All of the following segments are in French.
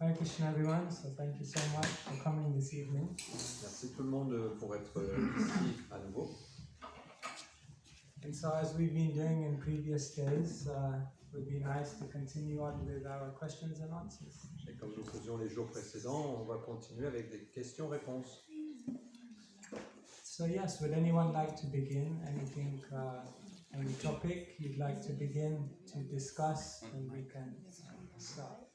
Hare Krishna everyone, so thank you so much for coming this evening. Merci tout le monde pour être ici à nouveau. And so as we've been doing in previous days, it would be nice to continue on with our questions and answers. Et comme nous faisions les jours précédents, on va continuer avec des questions-réponses. So yes, would anyone like to begin? Anything, any topic you'd like to begin to discuss, and we can start.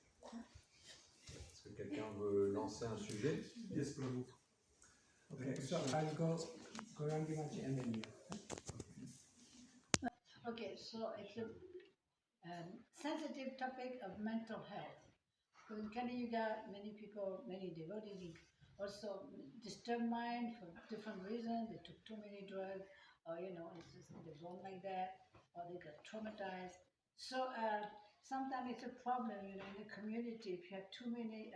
Est-ce que quelqu'un veut lancer un sujet? Yes, Prabhu. Okay, so I'll go Rangimachi and then you. Okay, so it's a sensitive topic of mental health. Because in Kali Yuga, many people, many devotees also disturbed mind for different reasons. They took too many drugs, or it's just they're born like that, or they got traumatized. So sometimes it's a problem, in the community if you have too many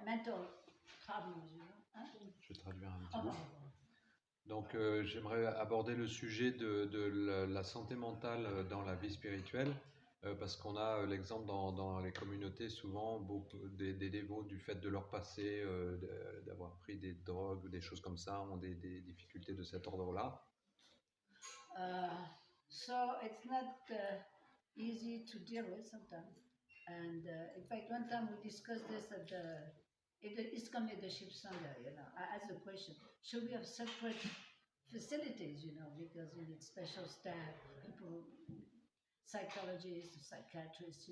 mental problems, Huh? Je vais traduire un petit peu. Donc j'aimerais aborder le sujet de la santé mentale dans la vie spirituelle, parce qu'on a l'exemple dans les communautés, souvent beaucoup des dévots du fait de leur passé, d'avoir pris des drogues ou des choses comme ça, ont des difficultés de cet ordre-là. So it's not easy to deal with sometimes. And in fact, one time we discussed this at the ISKCON Leadership Sunday, I asked the question, should we have separate facilities, because you need special staff, people, psychologists, psychiatrists,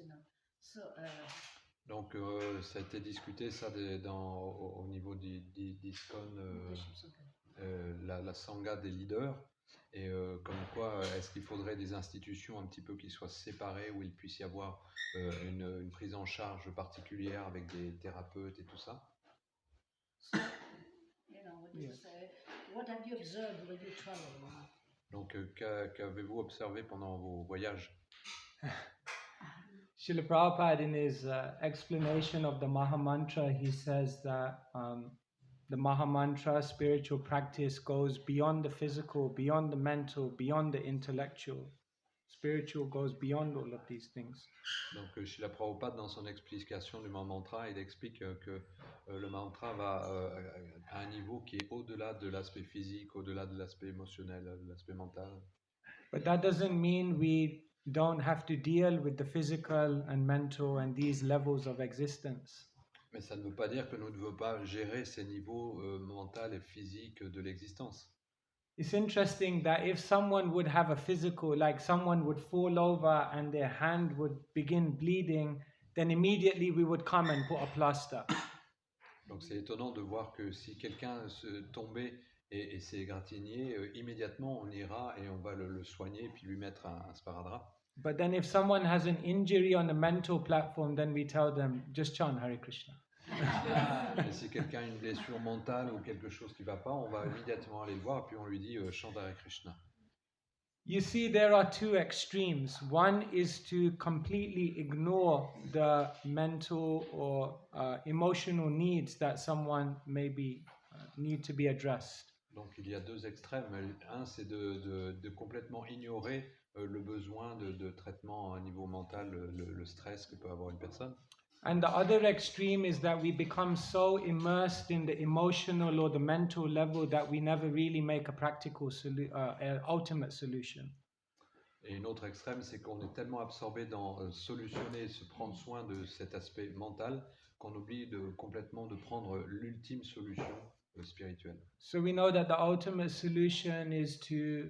So, Donc ça a été discuté ça au niveau d'ISKCON, la sangha des leaders, et comme quoi est-ce qu'il faudrait des institutions un petit peu qui soient séparées, où il puisse y avoir une prise en charge particulière avec des thérapeutes et tout ça. So, what do you say? What have you observed when you travel? Donc qu'avez-vous observé pendant vos voyages? Srila Prabhupada, in his explanation of the Mahamantra, he says that the Mahamantra spiritual practice goes beyond the physical, beyond the mental, beyond the intellectual. Spiritual goes beyond all of these things. Donc Srila Prabhupada, dans son explication du Mahamantra, il explique que le mantra va à un niveau qui est au-delà de l'aspect physique, au-delà de l'aspect émotionnel, de l'aspect mental. But that doesn't mean we don't have to deal with the physical and mental and these levels of existence. Mais ça ne veut pas dire que nous ne devons pas gérer ces niveaux mental et physiques de l'existence. It's interesting that if someone would have a physical, like someone would fall over and their hand would begin bleeding, then immediately we would come and put a plaster. Donc c'est étonnant de voir que si quelqu'un se tombait et s'est égratigné, immédiatement on ira et on va le soigner et puis lui mettre un sparadrap. But then if someone has an injury on a mental platform, then we tell them, just chant Hare Krishna. Et si quelqu'un a une blessure mentale ou quelque chose qui ne va pas, on va immédiatement aller le voir et puis on lui dit chante Hare Krishna. You see, there are two extremes. One is to completely ignore the mental or emotional needs that someone maybe need to be addressed. Donc il y a deux extrêmes. Un, c'est de complètement ignorer le besoin de traitement à un niveau mental, le stress que peut avoir une personne. And the other extreme is that we become so immersed in the emotional or the mental level that we never really make a practical ultimate solution. Et une autre extrême, c'est qu'on est tellement absorbé dans solutionner, se prendre soin de cet aspect mental, qu'on oublie complètement de prendre l'ultime solution spirituel. So we know that the ultimate solution is to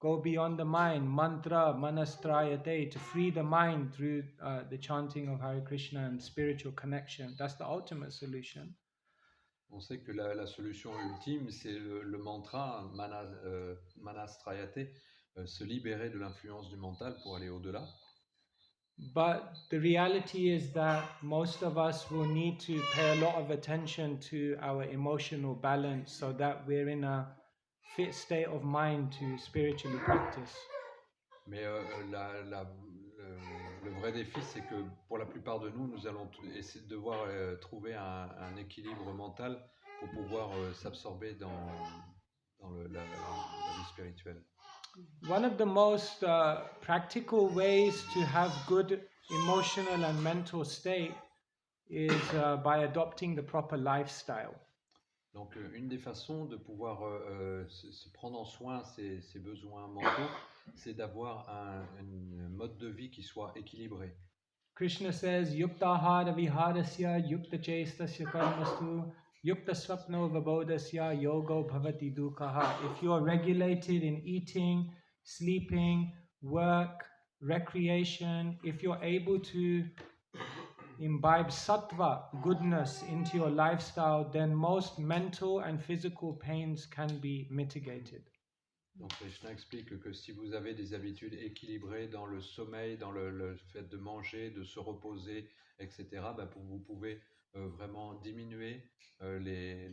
go beyond the mind, mantra, manastrayate, to free the mind through the chanting of Hare Krishna and spiritual connection. That's the ultimate solution. On sait que la solution ultime, c'est le mantra manastrayate, se libérer de l'influence du mental pour aller au-delà. But the reality is that most of us will need to pay a lot of attention to our emotional balance so that we're in a fit state of mind to spiritually practice. Mais le vrai défi, c'est que pour la plupart de nous, nous allons devoir trouver un équilibre mental pour pouvoir s'absorber dans la vie spirituelle. One of the most practical ways to have good emotional and mental state is by adopting the proper lifestyle. Donc, une des façons de pouvoir se prendre en soin ses besoins mentaux, c'est d'avoir un mode de vie qui soit équilibré. Krishna says, Yukta hara viharasya, yukta chestasya karmastu, yukta swapno vabodasya, yogo bhavati dukkha. If you are regulated in eating, sleeping, work, recreation, if you're able to imbibe sattva, goodness, into your lifestyle, then most mental and physical pains can be mitigated. Donc Krishna explique que si vous avez des habitudes équilibrées dans le sommeil, dans le fait de manger, de se reposer, etc., bah, vous pouvez vraiment diminuer les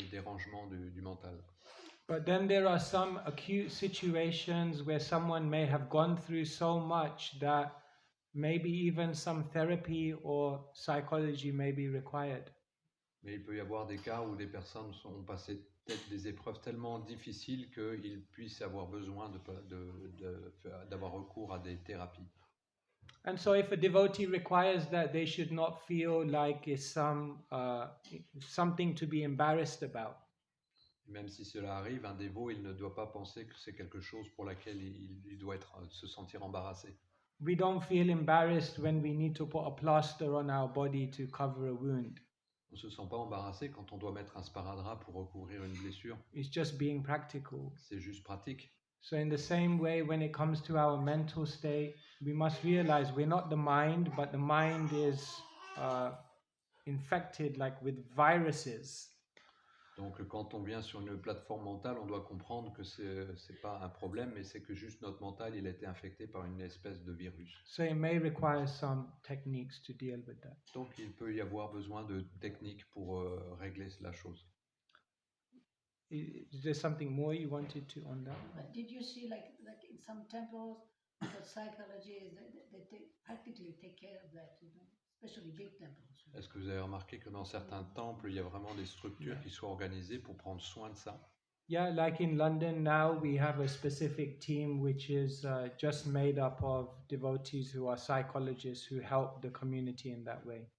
dérangements du mental. But then there are some acute situations where someone may have gone through so much that maybe even some therapy or psychology may be required. Mais il peut y avoir des cas où des personnes ont passé peut-être des épreuves tellement difficiles qu'ils puissent avoir besoin d'avoir recours à des thérapies. And so if a devotee requires that, they should not feel like it's something to be embarrassed about. Même si cela arrive, un dévot, il ne doit pas penser que c'est quelque chose pour laquelle il doit se sentir embarrassé. We don't feel embarrassed when we need to put a plaster on our body to cover a wound. On ne se sent pas embarrassé quand on doit mettre un sparadrap pour recouvrir une blessure. It's just being practical. C'est juste pratique. So in the same way, when it comes to our mental state, we must realize we're not the mind, but the mind is infected like with viruses. Donc quand on vient sur une plateforme mentale, on doit comprendre que c'est pas un problème, mais c'est que juste notre mental, il a été infecté par une espèce de virus. So it may require some techniques to deal with that. Donc il peut y avoir besoin de techniques pour régler la chose. Is there something more you wanted to on that? But did you see like in some temples, the psychology is they practically take care of that, you know, especially big temples. Est-ce que vous avez remarqué que dans certains temples, il y a vraiment des structures qui sont organisées pour prendre soin de ça? Yeah, like in London now, we have a specific team which is just made up of devotees who are psychologists who help the community in that way.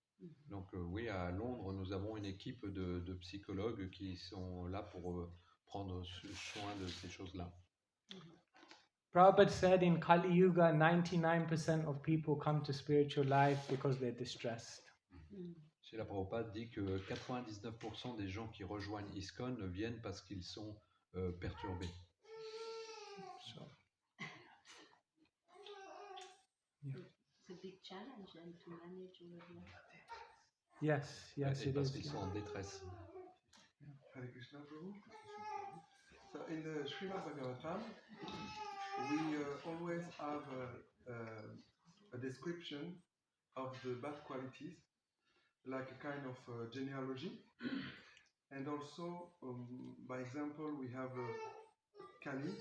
Donc oui, à Londres, nous avons une équipe de psychologues qui sont là pour prendre soin de ces choses-là. Prabhupada said in Kali Yuga, 99% of people come to spiritual life because they're distressed. Srila Prabhupada dit que 99% des gens qui rejoignent ISKCON viennent parce qu'ils sont perturbés. So, It's a big challenge and to manage all of that. yes, Et it parce is. qu'ils sont en détresse. Hare Krishna, Prabhu. So in the Srimad Bhagavatam, we always have a description of the bad qualities, like a kind of genealogy. And also, by example, we have Kali,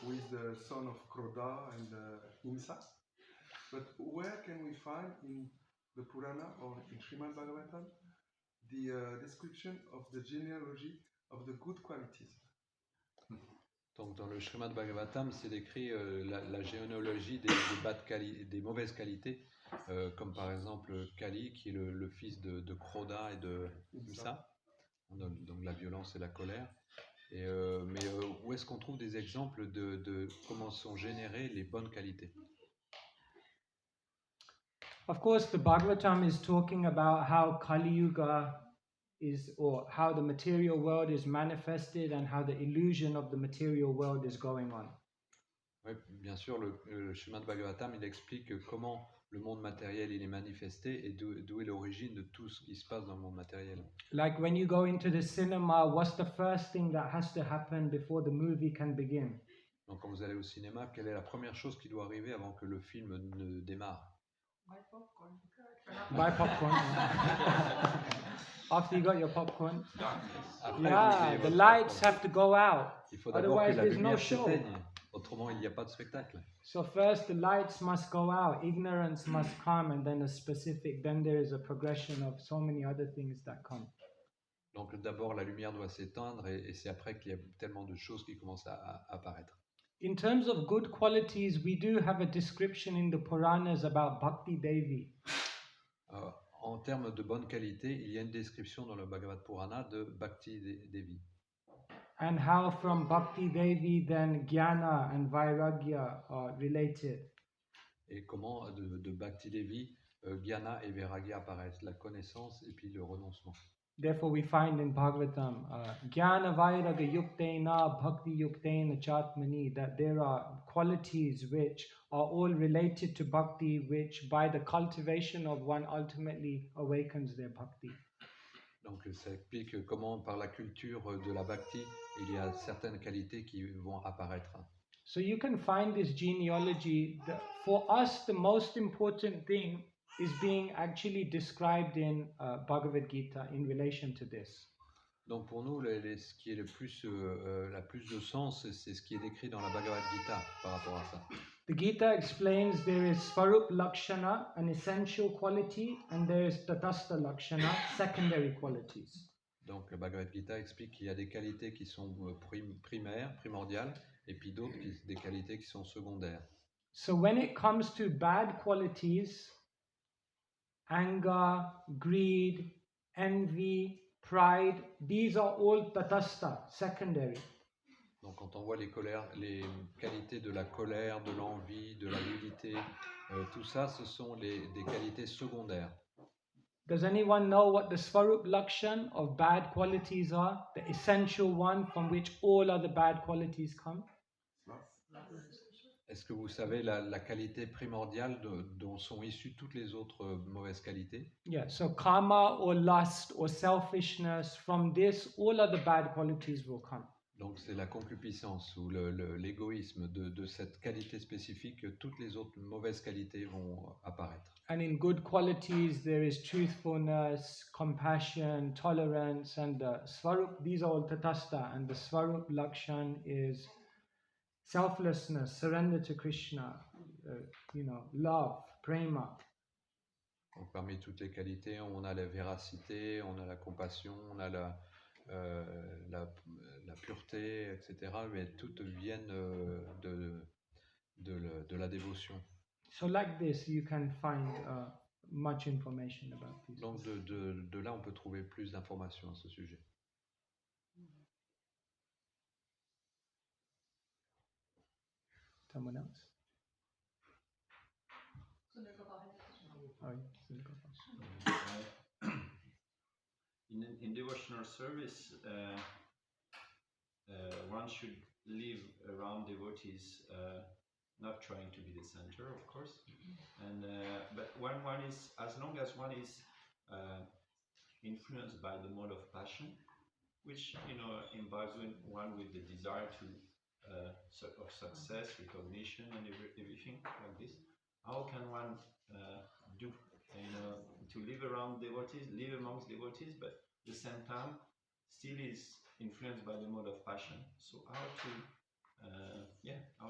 who is the son of Krodha and Himsa. But where can we find in the Purana or in Srimad Bhagavatam the description of the genealogy of the good qualities? Donc dans le Srimad Bhagavatam, c'est décrit la généalogie des mauvaises qualités, comme par exemple Kali, qui est le fils de Krodha et de Himsa, donc la violence et la colère. Mais où est-ce qu'on trouve des exemples de comment sont générées les bonnes qualités? Of course, the Bhagavatam is talking about how Kali Yuga is, or how the material world is manifested and how the illusion of the material world is going on. Oui, bien sûr, le chemin de Bhagavatam, il explique comment le monde matériel il est manifesté et d'où est l'origine de tout ce qui se passe dans le monde matériel. Like when you go into the cinema, what's the first thing that has to happen before the movie can begin? Donc quand vous allez au cinéma, quelle est la première chose qui doit arriver avant que le film ne démarre? Buy popcorn. After you got your popcorn. Après, Yeah, vous the ayez lights votre have to go out. Il faut d'abord que Otherwise, la there's no lumière show. s'éteigne, autrement il n'y a pas de spectacle. So first the lights must go out, ignorance must come, and then then there is a progression of so many other things that come. Donc d'abord la lumière doit s'éteindre et c'est après qu'il y a tellement de choses qui commencent à apparaître. In terms of good qualities, we do have a description in the Puranas about Bhakti Devi. En termes de bonne qualité, il y a une description dans le Bhagavad Purana de Bhakti Devi. And how from Bhakti Devi then Jnana and Vairagya are related. Et comment de Bhakti Devi, Jnana et Vairagya apparaissent, la connaissance et puis le renoncement. Therefore we find in Bhagavatam, Jnana Vairagya Yuktena Bhakti Yuktena Chatmani, that there are qualities which are all related to Bhakti, which by the cultivation of one ultimately awakens their Bhakti. Donc ça explique comment par la culture de la Bhakti, il y a certaines qualités qui vont apparaître. So you can find this genealogy. For us, the most important thing is being actually described in Bhagavad Gita in relation to this. Donc pour nous, ce qui est la plus de sens, c'est ce qui est décrit dans la Bhagavad Gita par rapport à ça. The Gita explains there is Svarup Lakshana, an essential quality, and there is Tatastha Lakshana, secondary qualities. Donc le Bhagavad Gita explique qu'il y a des qualités qui sont primaires, primordiales, et puis d'autres, des qualités qui sont secondaires. So when it comes to bad qualities, anger, greed, envy, pride, these are all Tatastha, secondary. Donc quand on voit les qualités de la colère, de l'envie, de l'avidité, tout ça, ce sont des qualités secondaires. Does anyone know what the Svarup Lakshan of bad qualities are? The essential one from which all other bad qualities come? Est-ce que vous savez la qualité primordiale dont sont issues toutes les autres mauvaises qualités? Yeah, so karma or lust or selfishness, from this all other bad qualities will come. Donc c'est la concupiscence ou l'égoïsme de cette qualité spécifique, toutes les autres mauvaises qualités vont apparaître. And in good qualities, there is truthfulness, compassion, tolerance, and the Svarup, these are all Tatastha, and the Svarup Lakshan is selflessness, surrender to Krishna, love, prema. Donc parmi toutes les qualités, on a la véracité, on a la compassion, on a la pureté, etc. Mais toutes viennent de la dévotion. So like this, you can find much information about this. Donc de là, on peut trouver plus d'informations à ce sujet. Someone else? Oh, in devotional service, one should live around devotees, not trying to be the center, of course. And but when one is, as long as one is influenced by the mode of passion, which imbues one with the desire of success, recognition, and everything like this. How can one do to live around devotees, live amongst devotees, but at the same time still is influenced by the mode of passion? So how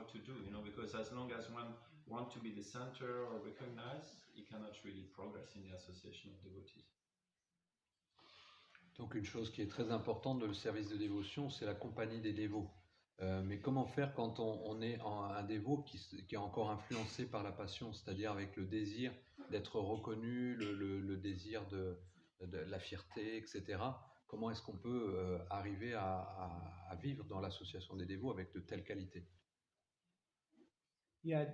to do, because as long as one wants to be the center or recognized, he cannot really progress in the association of devotees. Donc une chose qui est très importante dans le service de dévotion, c'est la compagnie des dévots. Mais comment faire quand on est un dévot qui est encore influencé par la passion, c'est-à-dire avec le désir d'être reconnu, le désir de la fierté, etc. Comment est-ce qu'on peut arriver à vivre dans l'association des dévots avec de telles qualités? Yeah,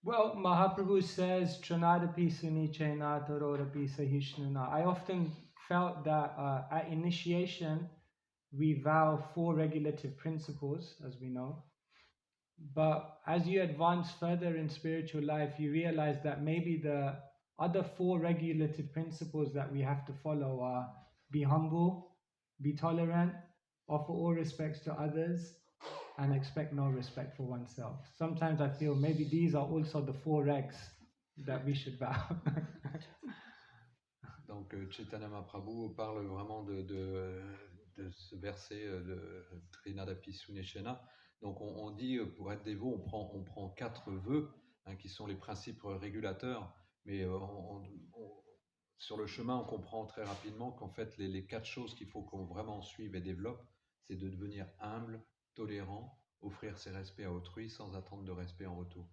well, Mahaprabhu says, Tranadapi suni chaina tarodapi sahishnana. I often felt that at initiation, we vow 4 regulative principles, as we know. But as you advance further in spiritual life, you realize that maybe the other 4 regulative principles that we have to follow are be humble, be tolerant, offer all respects to others, and expect no respect for oneself. Sometimes I feel maybe these are also the 4 regs that we should vow. Donc Chaitanya Mahaprabhu parle vraiment de ce verset de Trinadapi Suneshena. Donc on dit pour être dévot, on prend 4 vœux qui sont les principes régulateurs, mais sur le chemin on comprend très rapidement qu'en fait les 4 choses qu'il faut qu'on vraiment suive et développe, c'est de devenir humble, tolérant, offrir ses respects à autrui sans attendre de respect en retour.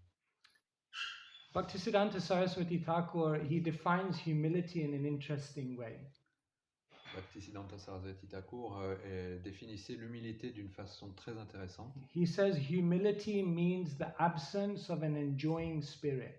Bhaktisiddhanta Saraswati Thakur, he defines humility in an interesting way. Bhaktisiddhanta Saraswati Thakur définissait l'humilité d'une façon très intéressante. He says humility means the absence of an enjoying spirit.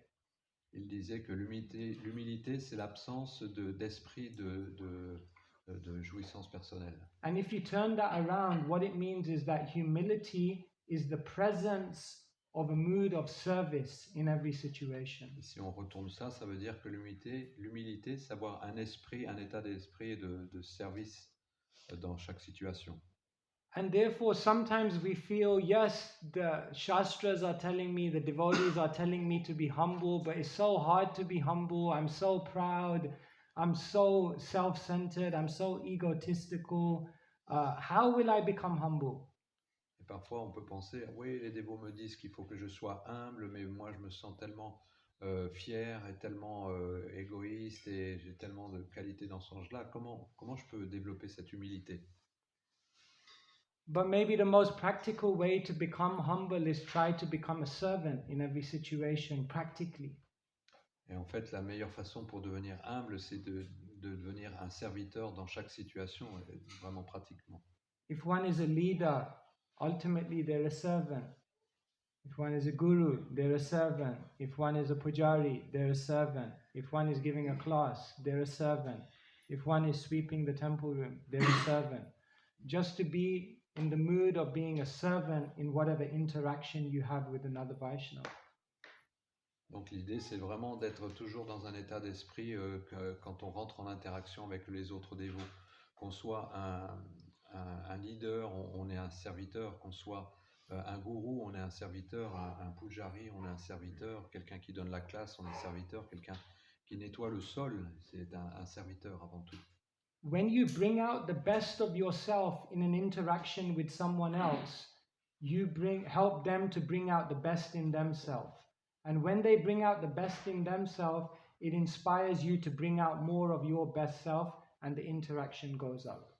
Il disait que l'humilité, c'est l'absence d'esprit de jouissance personnelle. And if you turn that around, what it means is that humility is the presence of a mood of service in every situation. Et si on retourne ça, ça veut dire que l'humilité, c'est avoir un esprit, un état d'esprit de service dans chaque situation. And therefore, sometimes we feel, yes, the Shastras are telling me, the devotees are telling me to be humble, but it's so hard to be humble. I'm so proud. I'm so self-centered. I'm so egotistical. How will I become humble? Et parfois, on peut penser, oui, les dévots me disent qu'il faut que je sois humble, mais moi, je me sens tellement fier et tellement égoïste et j'ai tellement de qualités dans ce sens-là. Comment je peux développer cette humilité? But maybe the most practical way to become humble is try to become a servant in every situation practically. Et en fait, la meilleure façon pour devenir humble, c'est de devenir un serviteur dans chaque situation, vraiment pratiquement. If one is a leader, ultimately they're a servant. If one is a guru, they're a servant. If one is a pujari, they're a servant. If one is giving a class, they're a servant. If one is sweeping the temple room, they're a servant. Just to be in the mood of being a servant in whatever interaction you have with another Vaishnava. Donc l'idée, c'est vraiment d'être toujours dans un état d'esprit quand on rentre en interaction avec les autres dévots. Qu'on soit un leader, on est un serviteur. Qu'on soit un gourou, on est un serviteur. Un pujari, on est un serviteur. Quelqu'un qui donne la classe, on est serviteur. Quelqu'un qui nettoie le sol, c'est un serviteur avant tout. When you bring out the best of yourself in an interaction with someone else, you help them to bring out the best in themselves. And when they bring out the best in themselves, it inspires you to bring out more of your best self, and the interaction goes up.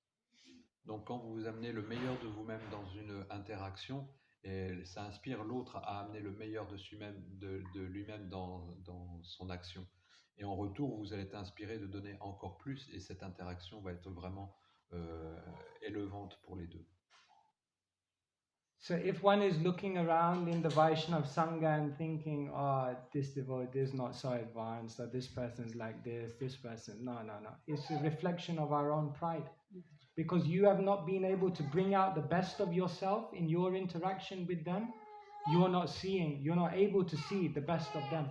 Donc quand vous amenez le meilleur de vous-même dans une interaction, et ça inspire l'autre à amener le meilleur de lui-même dans son action. Et en retour, vous allez être inspiré de donner encore plus, et cette interaction va être vraiment élevante pour les deux. So if one is looking around in the Vaishnav Sangha and thinking, oh, this devotee is not so advanced, or this person's like this person, no. It's a reflection of our own pride. Because you have not been able to bring out the best of yourself in your interaction with them, you're not able to see the best of them.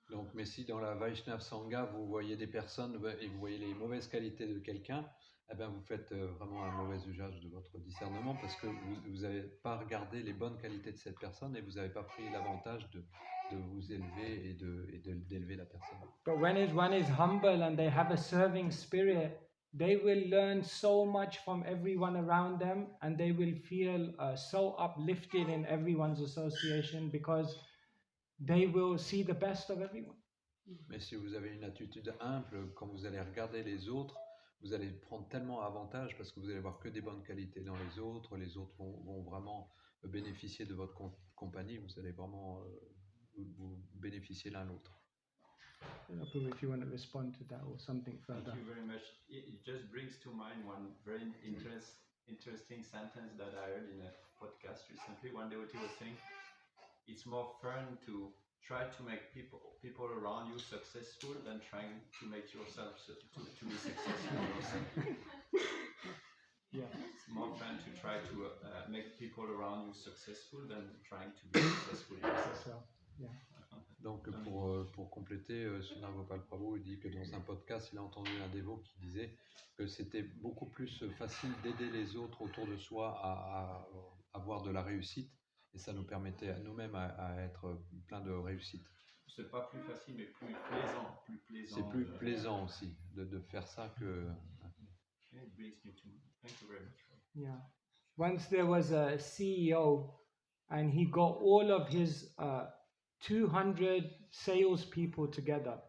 Donc, mais si dans la Vaishnav Sangha, vous voyez des personnes et vous voyez les mauvaises qualités de quelqu'un, eh bien, vous faites vraiment un mauvais usage de votre discernement parce que vous n'avez pas regardé les bonnes qualités de cette personne et vous n'avez pas pris l'avantage de vous élever et d'élever la personne. But when one is humble and they have a serving spirit, they will learn so much from everyone around them, and they will feel so uplifted in everyone's association because they will see the best of everyone. Mais si vous avez une attitude humble, quand vous allez regarder les autres, vous allez prendre tellement avantage parce que vous allez voir que des bonnes qualités dans les autres vont vraiment bénéficier de votre compagnie, vous allez vraiment vous bénéficier l'un l'autre. Apu, if you want to respond to that or something further. Thank you very much. It just brings to mind one very interesting sentence that I heard in a podcast recently. One devotee was saying, it's more fun to try to make people around you successful than trying to make yourself to be successful also. Yeah. It's more fun to try to make people around you successful than trying to be successful yourself. So, yeah. Donc pour compléter, Sundar Gopal Prabhu dit que dans un podcast, il a entendu un dévot qui disait que c'était beaucoup plus facile d'aider les autres autour de soi à avoir de la réussite, et ça nous permettait à nous-mêmes à être plein de réussite. C'est pas plus facile, mais plus plaisant. C'est plus plaisant aussi de faire ça que... It brings me to. Thank you very much. Yeah. Once there was a CEO, and he got all of his 200 salespeople together.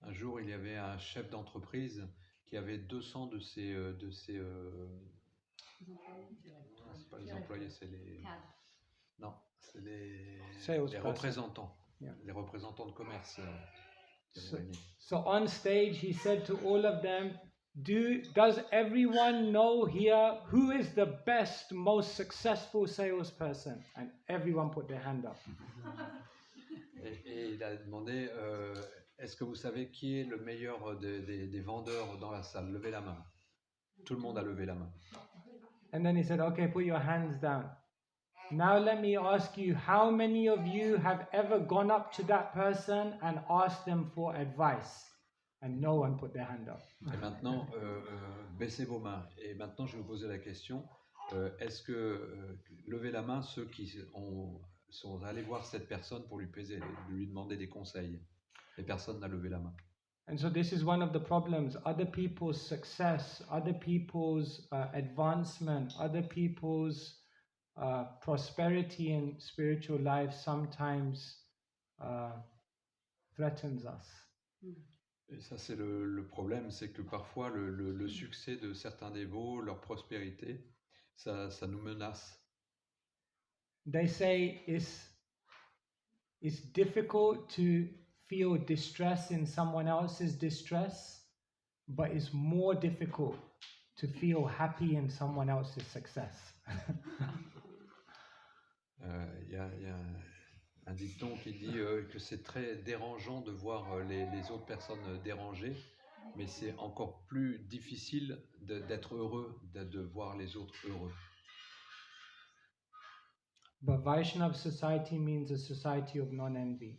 Un jour, il y avait un chef d'entreprise qui avait 200 de ses c'est pas les employés, c'est les... Non, c'est les représentants. Yeah. Les représentants de commerce. So on stage, he said to all of them, does everyone know here who is the best, most successful salesperson? And everyone put their hand up. Et il a demandé, est-ce que vous savez qui est le meilleur des vendeurs dans la salle? Levez la main. Tout le monde a levé la main. And then he said, okay, put your hands down. Now let me ask you, how many of you have ever gone up to that person and asked them for advice? And no one put their hand up. Et maintenant, baissez vos mains. Et maintenant, je vais vous poser la question. Est-ce que, levez la main ceux qui sont allés voir cette personne pour lui demander des conseils. Et personne n'a levé la main. And so this is one of the problems. Other people's success, other people's advancement, other people's prosperity in spiritual life sometimes threatens us. Et ça, c'est le problème, c'est que parfois le succès de certains dévots, leur prospérité, ça nous menace. They say it's difficult to feel distress in someone else's distress, but it's more difficult to feel happy in someone else's success. Il y a un dicton qui dit que c'est très dérangeant de voir les autres personnes dérangées, mais c'est encore plus difficile d'être heureux, de voir les autres heureux. But Vaishnav society means a society of non-envy.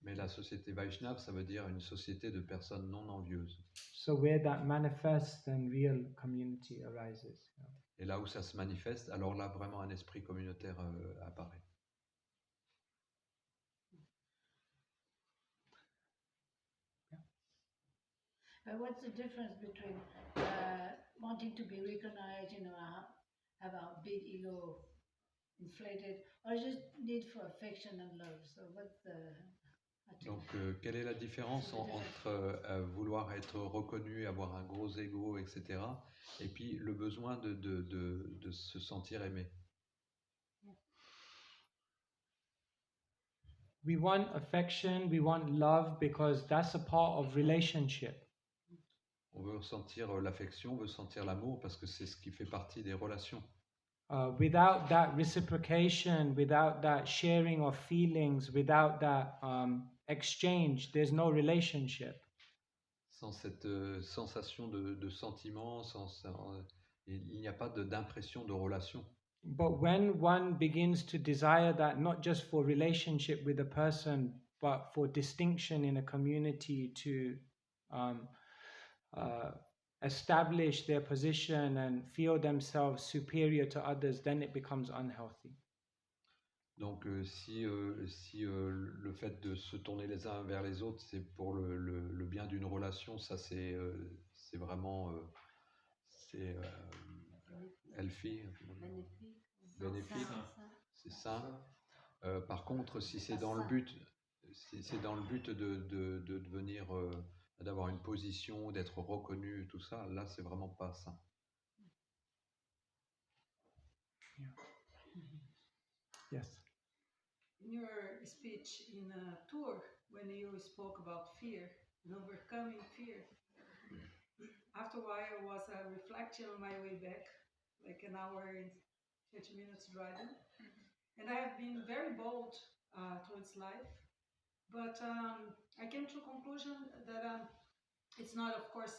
Mais la société Vaishnava, ça veut dire une société de personnes non envieuses. So where that manifests, then real community arises. Et là où ça se manifeste, alors là, vraiment un esprit communautaire apparaît. But what's the difference between wanting to be recognized, have a big ego inflated, or just need for affection and love? So what's the... Donc, quelle est la différence entre vouloir être reconnu, avoir un gros ego, etc., et puis le besoin de se sentir aimé? We want affection, we want love, because that's a part of relationship. On veut ressentir l'affection, on veut sentir l'amour, parce que c'est ce qui fait partie des relations. Without that reciprocation, without that sharing of feelings, without that exchange, there's no relationship. Sans cette sensation de sentiment, il n'y a pas d'impression de relation. But when one begins to desire that, not just for relationship with a person, but for distinction in a community, to establish their position and feel themselves superior to others, then it becomes unhealthy. Donc si le fait de se tourner les uns vers les autres, c'est pour le bien d'une relation, ça c'est vraiment healthy, bénéfique, c'est sain. Par contre, si c'est dans le but, de devenir, d'avoir une position, d'être reconnu, tout ça, là c'est vraiment pas sain. Yes. In your speech in a tour, when you spoke about fear and overcoming fear, after a while was a reflection on my way back, like an hour and 30 minutes driving. And I have been very bold towards life, But I came to a conclusion that it's not, of course,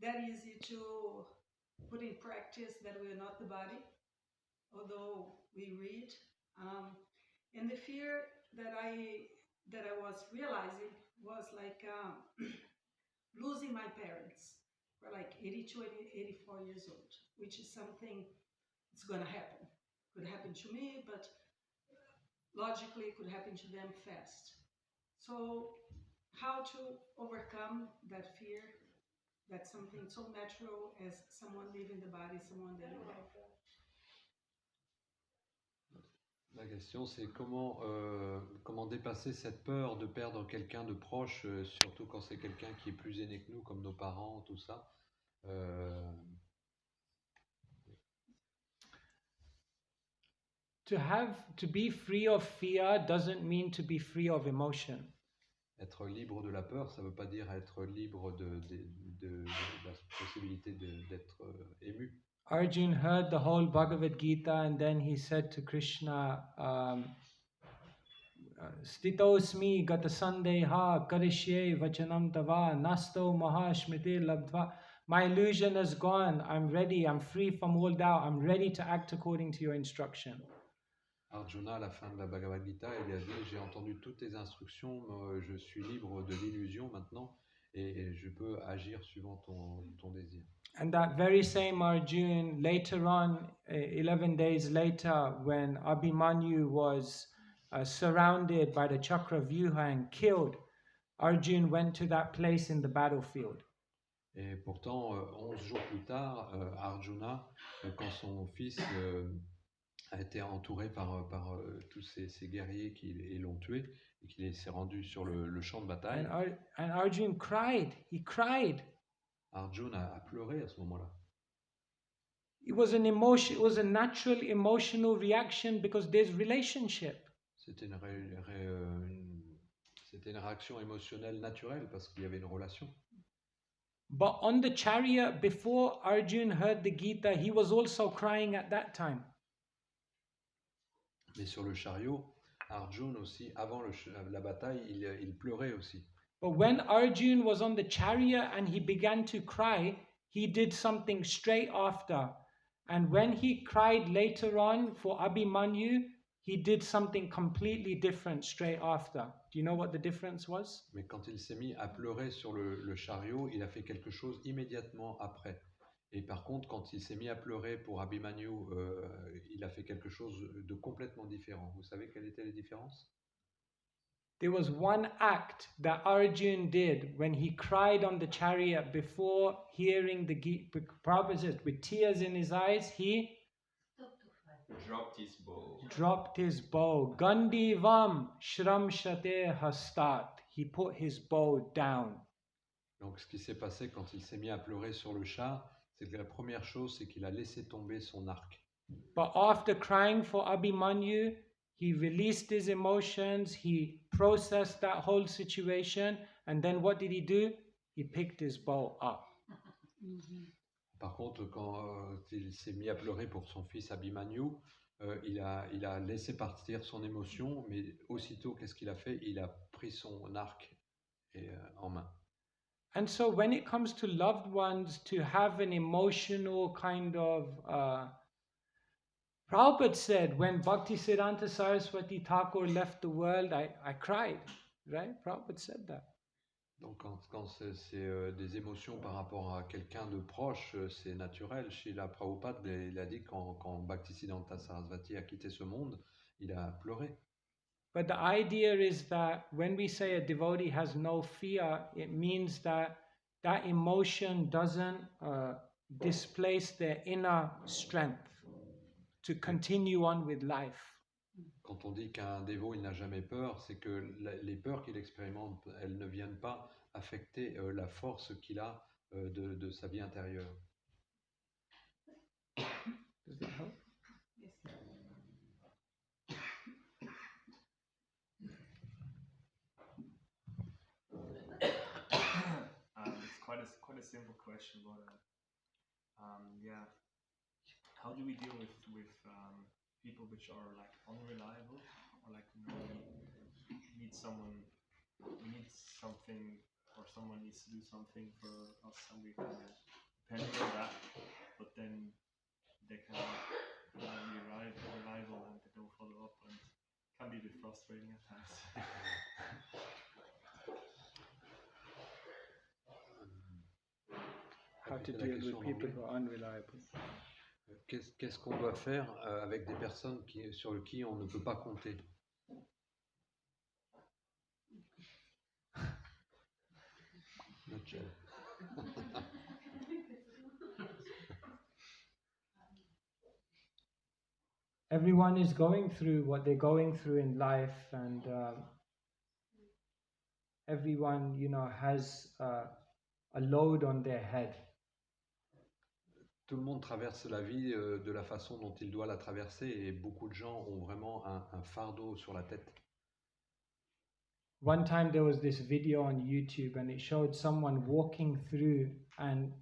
that easy to put in practice that we are not the body, although we read. And the fear that I was realizing was like losing my parents. We're like 82, 84 years old, which is something that's going to happen. Could happen to me, but logically it could happen to them fast. So how to overcome that fear, that's something so natural as someone leaving the body, someone that you love. La question, c'est comment dépasser cette peur de perdre quelqu'un de proche, surtout quand c'est quelqu'un qui est plus aîné que nous, comme nos parents, tout ça. Euh, To be free of fear doesn't mean to be free of emotion. Être libre de la peur, ça ne veut pas dire être libre de la possibilité d'être ému. Arjun heard the whole Bhagavad Gita and then he said to Krishna, Stitosmi gata sandeha karishye vachanam tava nasto mahashmite labdva. My illusion is gone. I'm ready. I'm free from all doubt. I'm ready to act according to your instruction. Arjuna, à la fin de la Bhagavad Gita, il a dit, j'ai entendu toutes tes instructions, je suis libre de l'illusion maintenant et je peux agir suivant ton désir. And that very same Arjun, later on, 11 days later, when Abhimanyu was surrounded by the Chakravyuha and killed, Arjun went to that place in the battlefield. Et pourtant, 11 jours plus tard, Arjuna, quand son fils a été entouré par tous ces guerriers qui l'ont tué et qu'il s'est rendu sur le champ de bataille, And Arjun cried. He cried. Arjuna a pleuré à ce moment-là. It was an emotion. It was a natural emotional reaction because there's relationship. C'était une réaction émotionnelle naturelle parce qu'il y avait une relation. But on the chariot, before Arjun heard the Gita, he was also crying at that time. Mais sur le chariot, Arjun aussi, avant la bataille, il pleurait aussi. But when Arjun was on the chariot and he began to cry, he did something straight after. And when he cried later on for Abhimanyu, he did something completely different straight after. Do you know what the difference was? Mais quand il s'est mis à pleurer sur le chariot, il a fait quelque chose immédiatement après. Et par contre, quand il s'est mis à pleurer pour Abhimanyu, il a fait quelque chose de complètement différent. Vous savez quelles étaient les différences? There was one act that Arjun did when he cried on the chariot before hearing the Gita. Prabhupada says, with tears in his eyes, he Dropped his bow. dropped his bow. Gandivam Shram Shate Hastat. He put his bow down. Donc, ce qui s'est passé quand il s'est mis à pleurer sur le chat, c'est que la première chose, c'est qu'il a laissé tomber son arc. But after crying for Abhimanyu, he released his emotions, he processed that whole situation, and then what did he do? He picked his bow up. Par contre, quand il s'est mis à pleurer pour son fils Abhimanyu, il a laissé partir son émotion, mais aussitôt, qu'est-ce qu'il a fait? Il a pris son arc en main. And so when it comes to loved ones, to have an emotional kind of... Prabhupada said, when Bhaktisiddhanta Saraswati Thakur left the world, I cried, right? Prabhupada said that. Donc quand c'est des émotions par rapport à quelqu'un de proche, c'est naturel. Srila Prabhupada, il a dit quand Bhaktisiddhanta Saraswati a quitté ce monde, il a pleuré. But the idea is that when we say a devotee has no fear, it means that that emotion doesn't displace their inner strength to continue on with life. Quand on dit qu'un dévot il n'a jamais peur, c'est que les peurs qu'il expérimente, elles ne viennent pas affecter la force qu'il a de sa vie intérieure. Does that help? It's quite a simple question, but yeah, how do we deal with people which are like unreliable or like need someone we need something or someone needs to do something for us, and we kind of depend on that, but then they can be reliable and they don't follow up, and it can be a bit frustrating at times. How to deal with people who are unreliable. Qu'est-ce qu'on doit faire avec des personnes sur qui on ne peut pas compter? Nutshell. Everyone is going through what they're going through in life, and everyone, has a load on their head. Tout le monde traverse la vie de la façon dont il doit la traverser, et beaucoup de gens ont vraiment un fardeau sur la tête. One time there was this video on YouTube, and it showed someone walking through and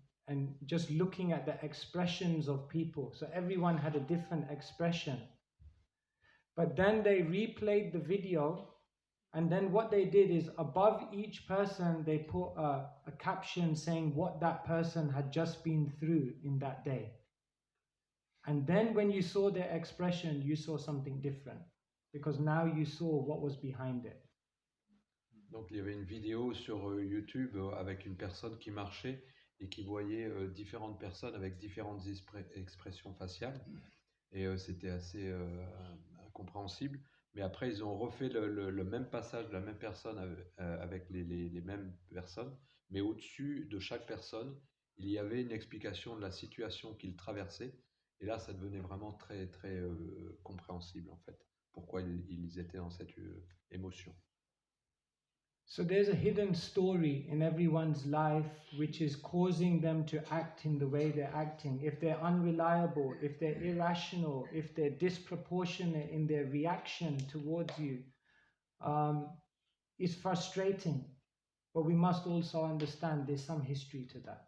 just looking at the expressions of people. So everyone had a different expression. But then they replayed the video, and then what they did is above each person they put a caption saying what that person had just been through in that day. And then when you saw their expression, you saw something different, because now you saw what was behind it. Donc il y avait une vidéo sur YouTube avec une personne qui marchait et qui voyait différentes personnes avec différentes expressions faciales, et c'était assez incompréhensible. Mais après, ils ont refait le même passage de la même personne avec les mêmes personnes, mais au-dessus de chaque personne, il y avait une explication de la situation qu'ils traversaient, et là, ça devenait vraiment très, très compréhensible, en fait, pourquoi ils étaient dans cette émotion. So there's a hidden story in everyone's life which is causing them to act in the way they're acting. If they're unreliable, if they're irrational, if they're disproportionate in their reaction towards you, it's frustrating. But we must also understand there's some history to that.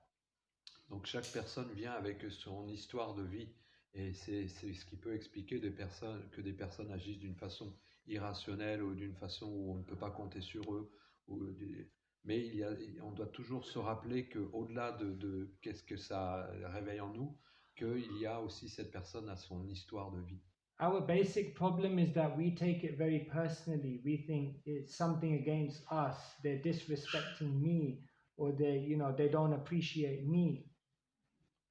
Donc chaque personne vient avec son histoire de vie, et c'est ce qui peut expliquer que des personnes agissent d'une façon irrationnelle ou d'une façon où on ne peut pas compter sur eux. Mais on doit toujours se rappeler qu'au-delà de qu'est-ce que ça réveille en nous, qu'il y a aussi cette personne à son histoire de vie. Our basic problem is that we take it very personally. We think it's something against us. They're disrespecting me, or they don't appreciate me.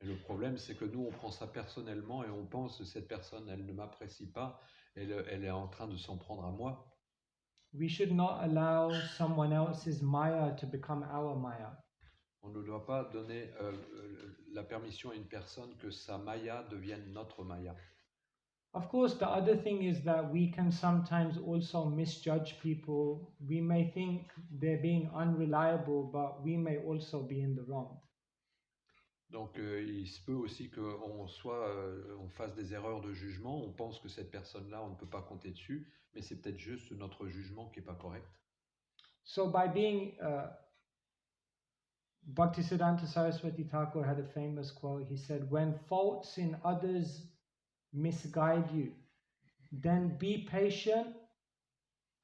Et le problème, c'est que nous, on prend ça personnellement et on pense que cette personne, elle ne m'apprécie pas, elle est en train de s'en prendre à moi. We should not allow someone else's maya to become our maya. On ne doit pas donner la permission à une personne que sa maya devienne notre maya. Of course, the other thing is that we can sometimes also misjudge people. We may think they're being unreliable, but we may also be in the wrong. Donc il se peut aussi qu'on on fasse des erreurs de jugement, on pense que cette personne-là, on ne peut pas compter dessus, mais c'est peut-être juste notre jugement qui n'est pas correct. So by being Bhaktisiddhanta Saraswati Thakur had a famous quote. He said, when faults in others misguide you, then be patient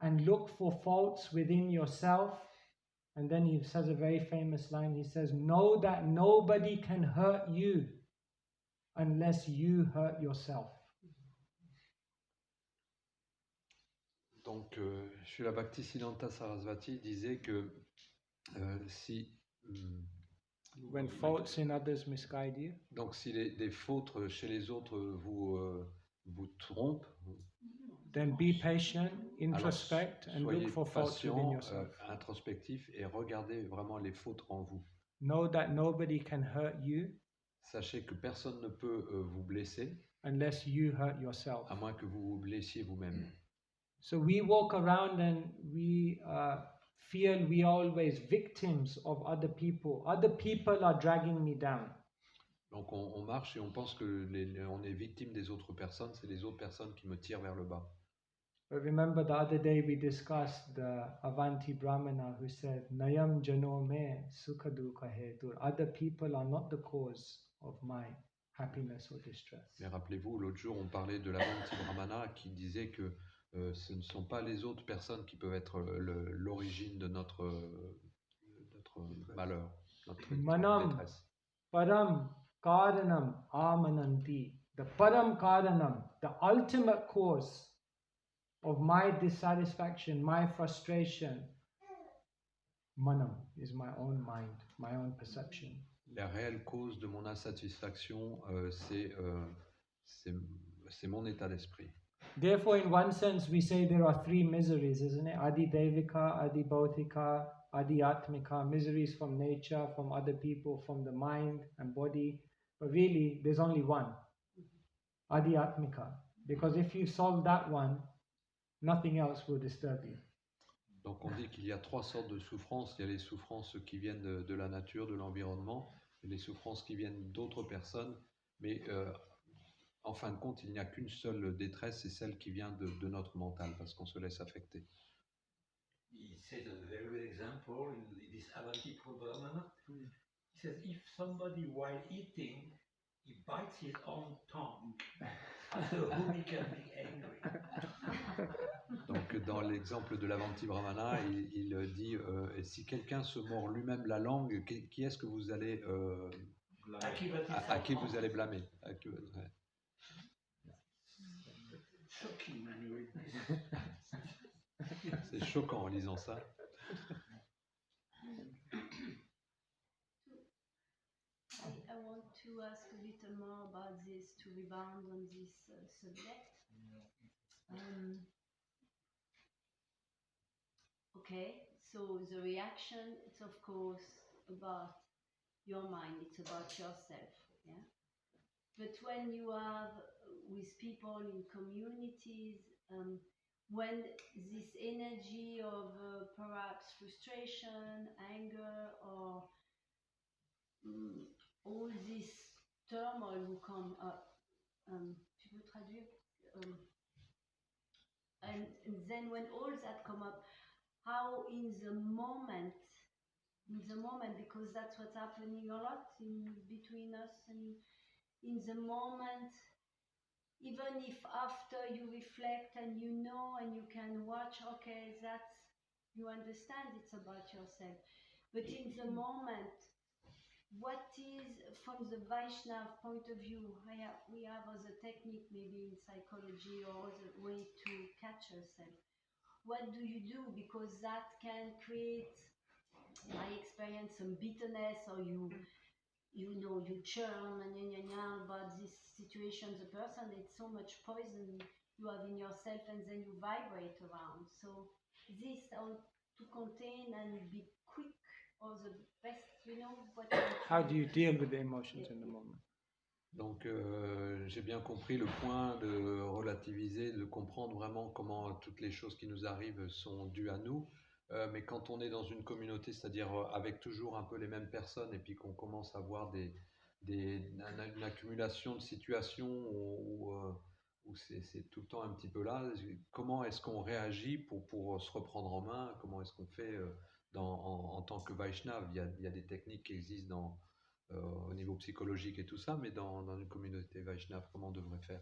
and look for faults within yourself. And then he says a very famous line. He says, know that nobody can hurt you unless you hurt yourself. Donc, Srila Bhaktisiddhanta Saraswati disait que si... when faults in others misguide you. Donc, si des fautes chez les autres vous trompent, then be patient, introspect, and look for faults within yourself. Introspectif, et regardez vraiment les fautes en vous. Know that nobody can hurt you. Sachez que personne ne peut vous blesser unless you hurt yourself. À moins que vous vous blessiez vous-même. So we walk around and we feel we are always victims of other people. Other people are dragging me down. Donc on marche et on pense que on est victime des autres personnes, c'est les autres personnes qui me tirent vers le bas. But remember the other day we discussed the Avanti Brahmana who said, Nayam jano me sukha dukha hetur. Other people are not the cause of my happiness or distress. Mais rappelez-vous, l'autre jour on parlait de l'Avanti Brahmana qui disait que Ce ne sont pas les autres personnes qui peuvent être l'origine de notre malheur, notre Manam détresse. Param Karanam Amananti. The Param Karanam, the ultimate cause of my dissatisfaction, my frustration, Manam is my own mind, my own perception. La réelle cause de mon insatisfaction, c'est mon état d'esprit. Therefore, in one sense, we say there are three miseries, isn't it? Adi Devika, Adi Bautika, Adi Atmika, miseries from nature, from other people, from the mind and body. But really, there's only one, Adi Atmika. Because if you solve that one, nothing else will disturb you. Donc on dit qu'il y a trois sortes de souffrances. Il y a les souffrances qui viennent de la nature, de l'environnement, et les souffrances qui viennent d'autres personnes. Mais en fin de compte, il n'y a qu'une seule détresse, c'est celle qui vient de notre mental, parce qu'on se laisse affecter. He says a very good example in this Avanti Brahmana. He says if somebody while eating, he bites his own tongue, after whom he can be angry. Donc dans l'exemple de l'Avanti Brahmana, il dit et si quelqu'un se mord lui-même la langue, qui est-ce que vous allez à qui vous allez blâmer? Ouais. Shocking when you read this. C'est choquant en lisant ça. I want to ask a little more about this, to rebound on this subject. Okay, so the reaction, it's of course about your mind, it's about yourself, yeah? But when you have with people in communities, when this energy of perhaps frustration, anger, or all this turmoil will come up, tu peux traduire? And then when all that come up, how in the moment, because that's what's happening a lot between us, and in the moment, even if after you reflect and you know and you can watch, okay, you understand it's about yourself, but in the moment, what is, from the Vaishnav point of view, we have as a technique maybe in psychology or as a way to catch yourself. What do you do? Because that can create, I experience some bitterness, or you churn and about this situation, the person, it's so much poison you have in yourself, and then you vibrate around. So this, to contain and be quick, or the best, what How do you deal with the emotions in the moment? Donc j'ai bien compris le point de relativiser, de comprendre vraiment comment toutes les choses qui nous arrivent sont dues à nous. Mais quand on est dans une communauté, c'est-à-dire avec toujours un peu les mêmes personnes, et puis qu'on commence à voir une accumulation de situations où c'est tout le temps un petit peu là, comment est-ce qu'on réagit pour se reprendre en main? Comment est-ce qu'on fait en tant que Vaishnav? Il y a des techniques qui existent au niveau psychologique et tout ça, mais dans une communauté Vaishnav, comment on devrait faire?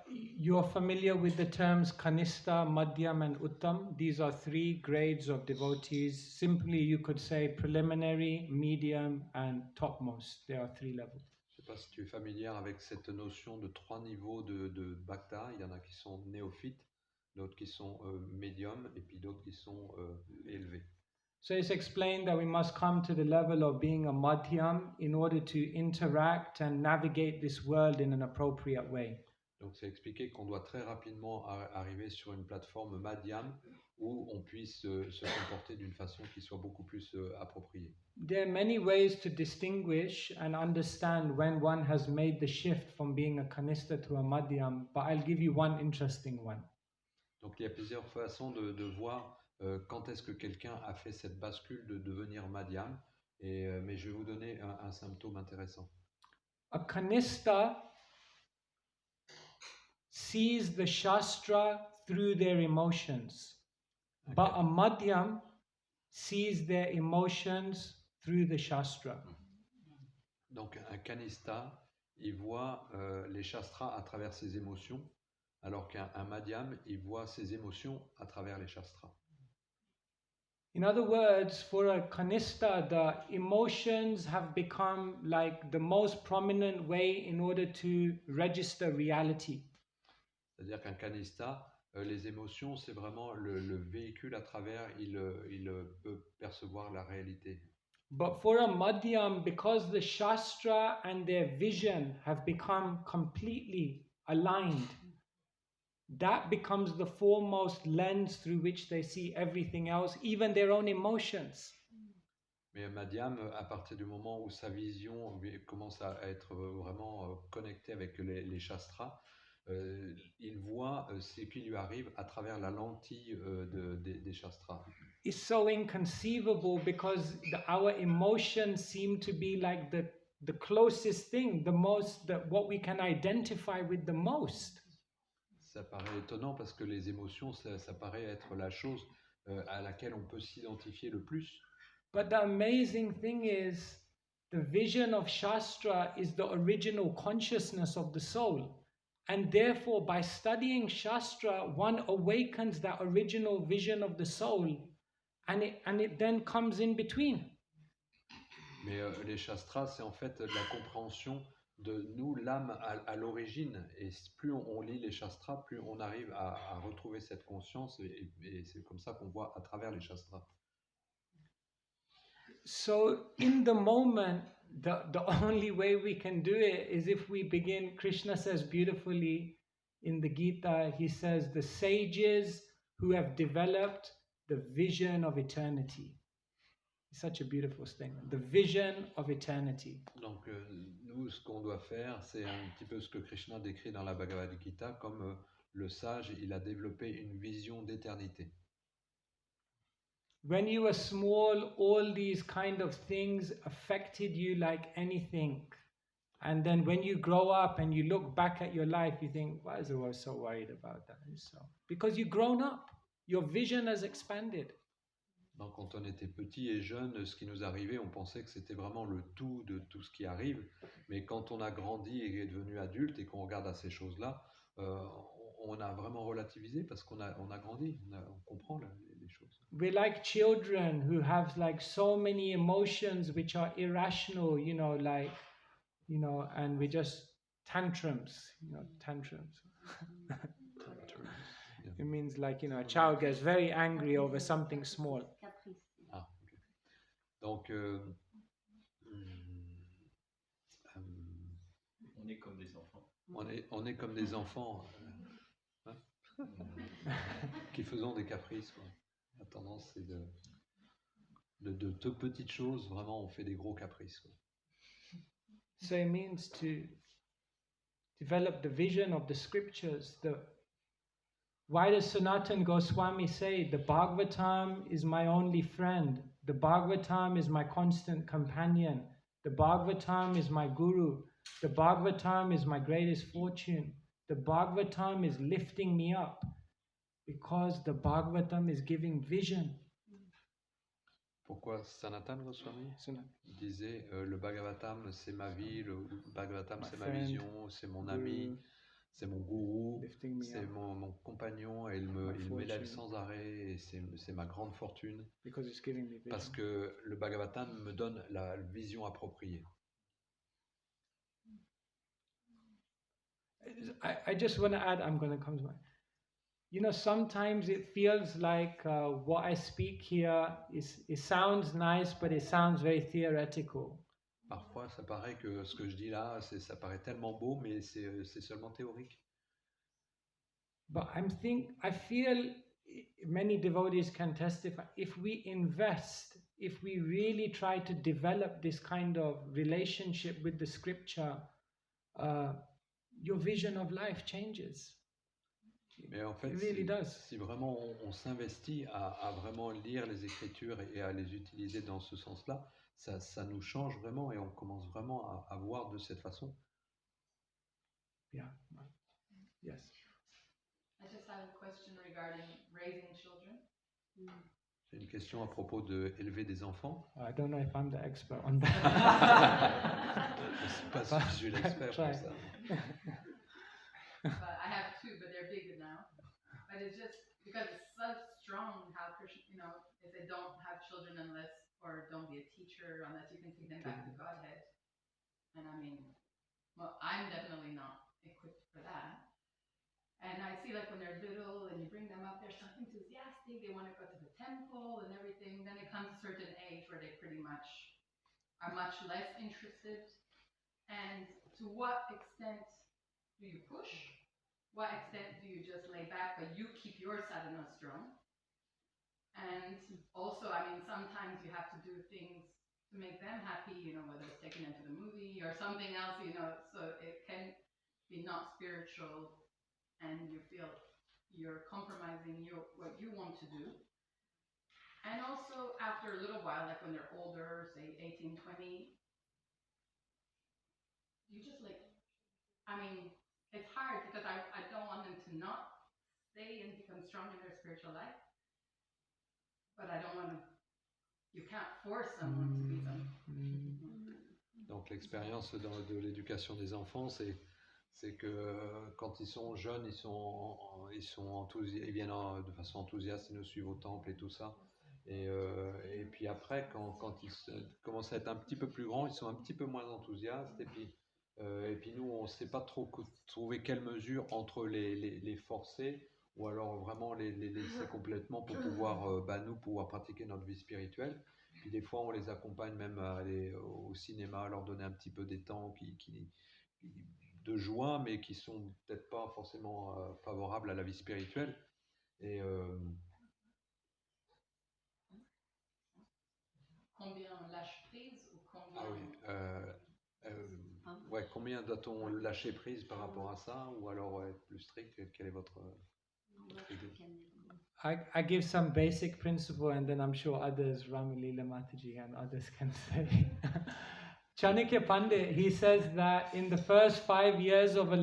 You're familiar with the terms Kanista, Madhyam, and Uttam. These are three grades of devotees. Simply, you could say preliminary, medium, and topmost. There are three levels. Je ne sais pas si tu es familière avec cette notion de trois niveaux de bhakta. Il y en a qui sont néophytes, d'autres qui sont médiums, et puis d'autres qui sont élevés. So it's explained that we must come to the level of being a madhyam in order to interact and navigate this world in an appropriate way. Donc c'est expliqué qu'on doit très rapidement arriver sur une plateforme madhyam où on puisse se comporter d'une façon qui soit beaucoup plus appropriée. There are many ways to distinguish and understand when one has made the shift from being a kanista to a madhyam, but I'll give you one interesting one. Donc il y a plusieurs façons de voir quand est-ce que quelqu'un a fait cette bascule de devenir madhyam, mais je vais vous donner un symptôme intéressant. A kanista sees the shastra through their emotions, but a madhyam sees their emotions through the shastra. Donc un kanista il voit les shastras à travers ses émotions, alors qu'un madhyam, il voit ses émotions à travers les shastras. In other words, for a Kanista, the emotions have become like the most prominent way in order to register reality. C'est-à-dire qu'un kanista, les émotions, c'est vraiment le véhicule à travers il peut percevoir la réalité. But for a Madhyam, because the Shastra and their vision have become completely aligned, that becomes the foremost lens through which they see everything else, even their own emotions. Mais madhyam, à partir du moment où sa vision commence à être vraiment connectée avec les shastras, il voit ce qui lui arrive à travers la lentille des shastras. It's so inconceivable because our emotions seem to be like the closest thing, the most, what we can identify with the most. Ça paraît étonnant parce que les émotions, ça paraît être la chose à laquelle on peut s'identifier le plus. But the amazing thing is, the vision of Shastra is the original consciousness of the soul. And therefore, by studying Shastra, one awakens that original vision of the soul, and it then comes in between. Mais les shastras, c'est en fait la compréhension de nous, l'âme à l'origine. Et plus on lit les shastras, plus on arrive à retrouver cette conscience. Et c'est comme ça qu'on voit à travers les shastras. So, in the moment, the only way we can do it is if we begin. Krishna says beautifully in the Gita, he says, the sages who have developed the vision of eternity. It's such a beautiful statement. The vision of eternity. Donc, nous, ce qu'on doit faire, c'est un petit peu ce que Krishna décrit dans la Bhagavad Gita comme le sage, il a développé une vision d'éternité. When you were small, all these kind of things affected you like anything. And then when you grow up and you look back at your life, you think, why is the world so worried about that? So, because you've grown up, your vision has expanded. Donc, quand on était petit et jeune, ce qui nous arrivait, on pensait que c'était vraiment le tout de tout ce qui arrive. Mais quand on a grandi et est devenu adulte et qu'on regarde à ces choses-là, on a vraiment relativisé parce qu'on a grandi, on comprend les choses. We're like children who have like so many emotions which are irrational, and we just tantrums. It means like, a child gets very angry over something small. Caprice. Ah, ok. Donc, On est comme des enfants. on est comme des enfants qui faisons des caprices, quoi. La tendance, c'est de toutes petites choses, vraiment, on fait des gros caprices, quoi. So it means to develop the vision of the scriptures. Why does Sanatana Goswami say, the Bhagavatam is my only friend, the Bhagavatam is my constant companion, the Bhagavatam is my guru, the Bhagavatam is my greatest fortune, the Bhagavatam is lifting me up, because the Bhagavatam is giving vision. Pourquoi Sanatana Goswami disait le Bhagavatam c'est ma vie, le Bhagavatam c'est ma vision, c'est mon ami, c'est mon gourou, c'est mon compagnon et il m'élève sans arrêt et c'est ma grande fortune parce que le Bhagavatam me donne la vision appropriée. I just want to add, I'm going to come to my... sometimes it feels like what I speak here it sounds nice, but it sounds very theoretical. Parfois, ça paraît que ce que je dis là, ça paraît tellement beau, mais c'est seulement théorique. But I feel many devotees can testify, if we invest, if we really try to develop this kind of relationship with the scripture, your vision of life changes. Mais en fait, si vraiment on s'investit à vraiment lire les Écritures et à les utiliser dans ce sens-là, ça nous change vraiment et on commence vraiment à voir de cette façon. Yeah. Yes. I just have a question regarding raising children. J'ai une question à propos de élever des enfants. I don't know if I'm the expert on that. Je ne suis pas sûr que je suis l'expert pour Try. ça. But I have two, but they're bigger now. But it's just because it's so strong how Christian, if they don't have children unless, or don't be a teacher unless you can take them back to Godhead. And I mean, well, I'm definitely not equipped for that. And I see like when they're little and you bring them up, they're so enthusiastic, they want to go to the temple and everything. Then it comes to a certain age where they pretty much are much less interested. And to what extent do you push? What extent do you just lay back, but you keep your sadhana strong? And also, I mean, sometimes you have to do things to make them happy, whether it's taking them to the movie or something else, so it can be not spiritual and you feel you're compromising what you want to do. And also, after a little while, like when they're older, say 18, 20, you just it's hard because I don't want them to not stay and become strong in their spiritual life, but I don't want to, you can't force someone to be something. Donc l'expérience de l'éducation des enfants, c'est que quand ils sont jeunes, ils viennent de façon enthousiaste, ils nous suivent au temple et tout ça. Et puis après, quand commencent à être un petit peu plus grands, ils sont un petit peu moins enthousiastes. Et puis nous, on ne sait pas trop trouver quelle mesure entre les forcer ou alors vraiment les laisser complètement pour pouvoir, nous, pouvoir pratiquer notre vie spirituelle. Puis des fois, on les accompagne même à aller au cinéma, leur donner un petit peu des temps de joie, mais qui sont peut-être pas forcément favorables à la vie spirituelle. Et combien on lâche prise ou combien... Ah oui. Ouais, combien doit-on lâcher prise par rapport à ça ou alors être plus strict? Quelle est votre idée? I give some basic principle and then I'm sure others, Ramalila Mataji and others can say. Chanakya Pandit, he says that in the first 5 years of a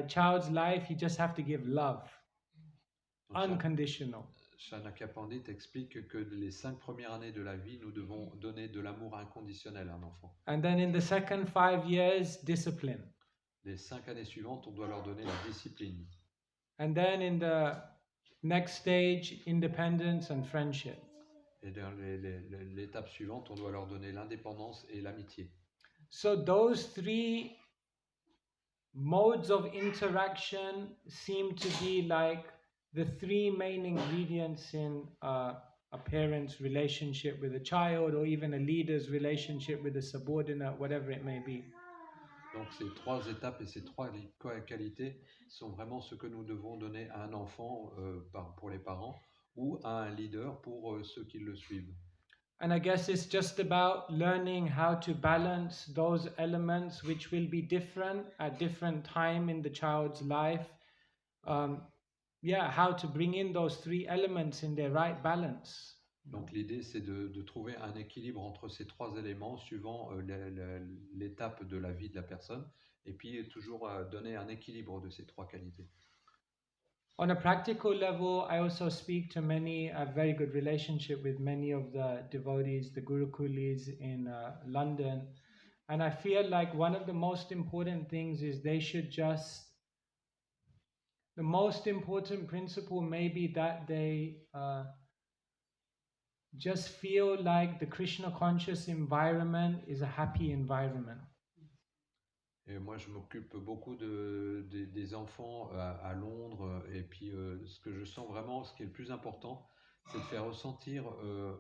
child's life, you just have to give love, unconditional. Chanakya Pandit explique que les 5 premières années de la vie, nous devons donner de l'amour inconditionnel à un enfant. And then in the second 5 years, discipline. Les 5 années suivantes, on doit leur donner la discipline. And then in the next stage, independence and friendship. Et dans l'étape suivante, on doit leur donner l'indépendance et l'amitié. So those 3 modes of interaction seem to be like the 3 main ingredients in a parent's relationship with a child or even a leader's relationship with a subordinate, whatever it may be. Donc ces 3 étapes et ces 3 qualités sont vraiment ce que nous devons donner à un enfant pour les parents ou à un leader pour ceux qui le suivent. And I guess it's just about learning how to balance those elements which will be different at different time in the child's life. How to bring in those 3 elements in their right balance. Donc l'idée c'est de trouver un équilibre entre ces 3 éléments suivant l'étape de la vie de la personne et puis toujours donner un équilibre de ces 3 qualités. On a practical level, I also speak to a very good relationship with many of the devotees, the Gurukulis in London. And I feel like one of the most important things is the most important principle may be that they just feel like the Krishna conscious environment is a happy environment. Et moi, je m'occupe beaucoup des enfants à Londres. Et puis, ce que je sens vraiment, ce qui est le plus important, c'est de faire ressentir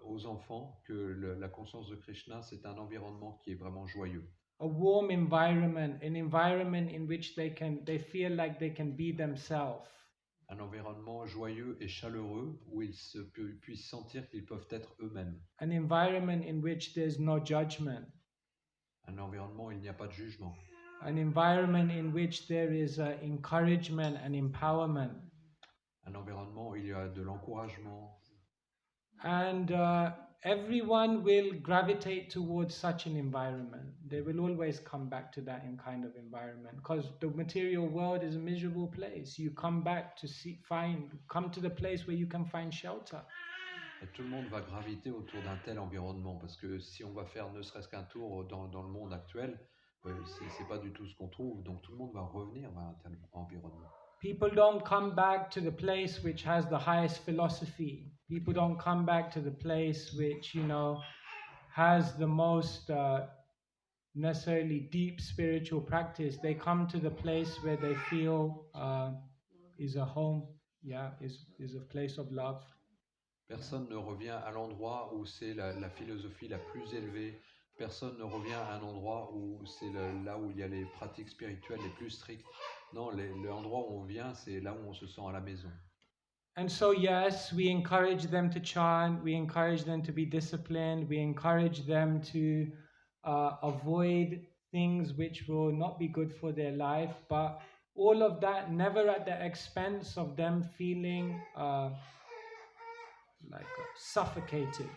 aux enfants que la conscience de Krishna, c'est un environnement qui est vraiment joyeux. A warm environment, an environment in which they feel like they can be themselves. Un environnement joyeux et chaleureux où ils puissent sentir qu'ils peuvent être eux-mêmes. An environment in which there's no judgment. Un environnement où il n'y a pas de jugement. An environment in which there is encouragement and empowerment. Un environnement où il y a de l'encouragement. And everyone will gravitate towards such an environment. They will always come back to that kind of environment because the material world is a miserable place. You come back to come to the place where you can find shelter. tout le monde va graviter autour d'un tel environnement. Parce que si on va faire ne serait-ce qu'un tour dans le monde actuel, c'est pas du tout ce qu'on trouve. Donc tout le monde va revenir vers un tel environnement. People don't come back to the place which has the highest philosophy. People don't come back to the place which, has the most necessarily deep spiritual practice. They come to the place where they feel is a home, is a place of love. Personne ne revient à l'endroit où c'est la philosophie la plus élevée. Personne ne revient à un endroit où c'est là où il y a les pratiques spirituelles les plus strictes. Non, l'endroit où on vient, c'est là où on se sent à la maison. And so, yes, we encourage them to chant, we encourage them to be disciplined, we encourage them to avoid things which will not be good for their life, but all of that never at the expense of them feeling suffocated,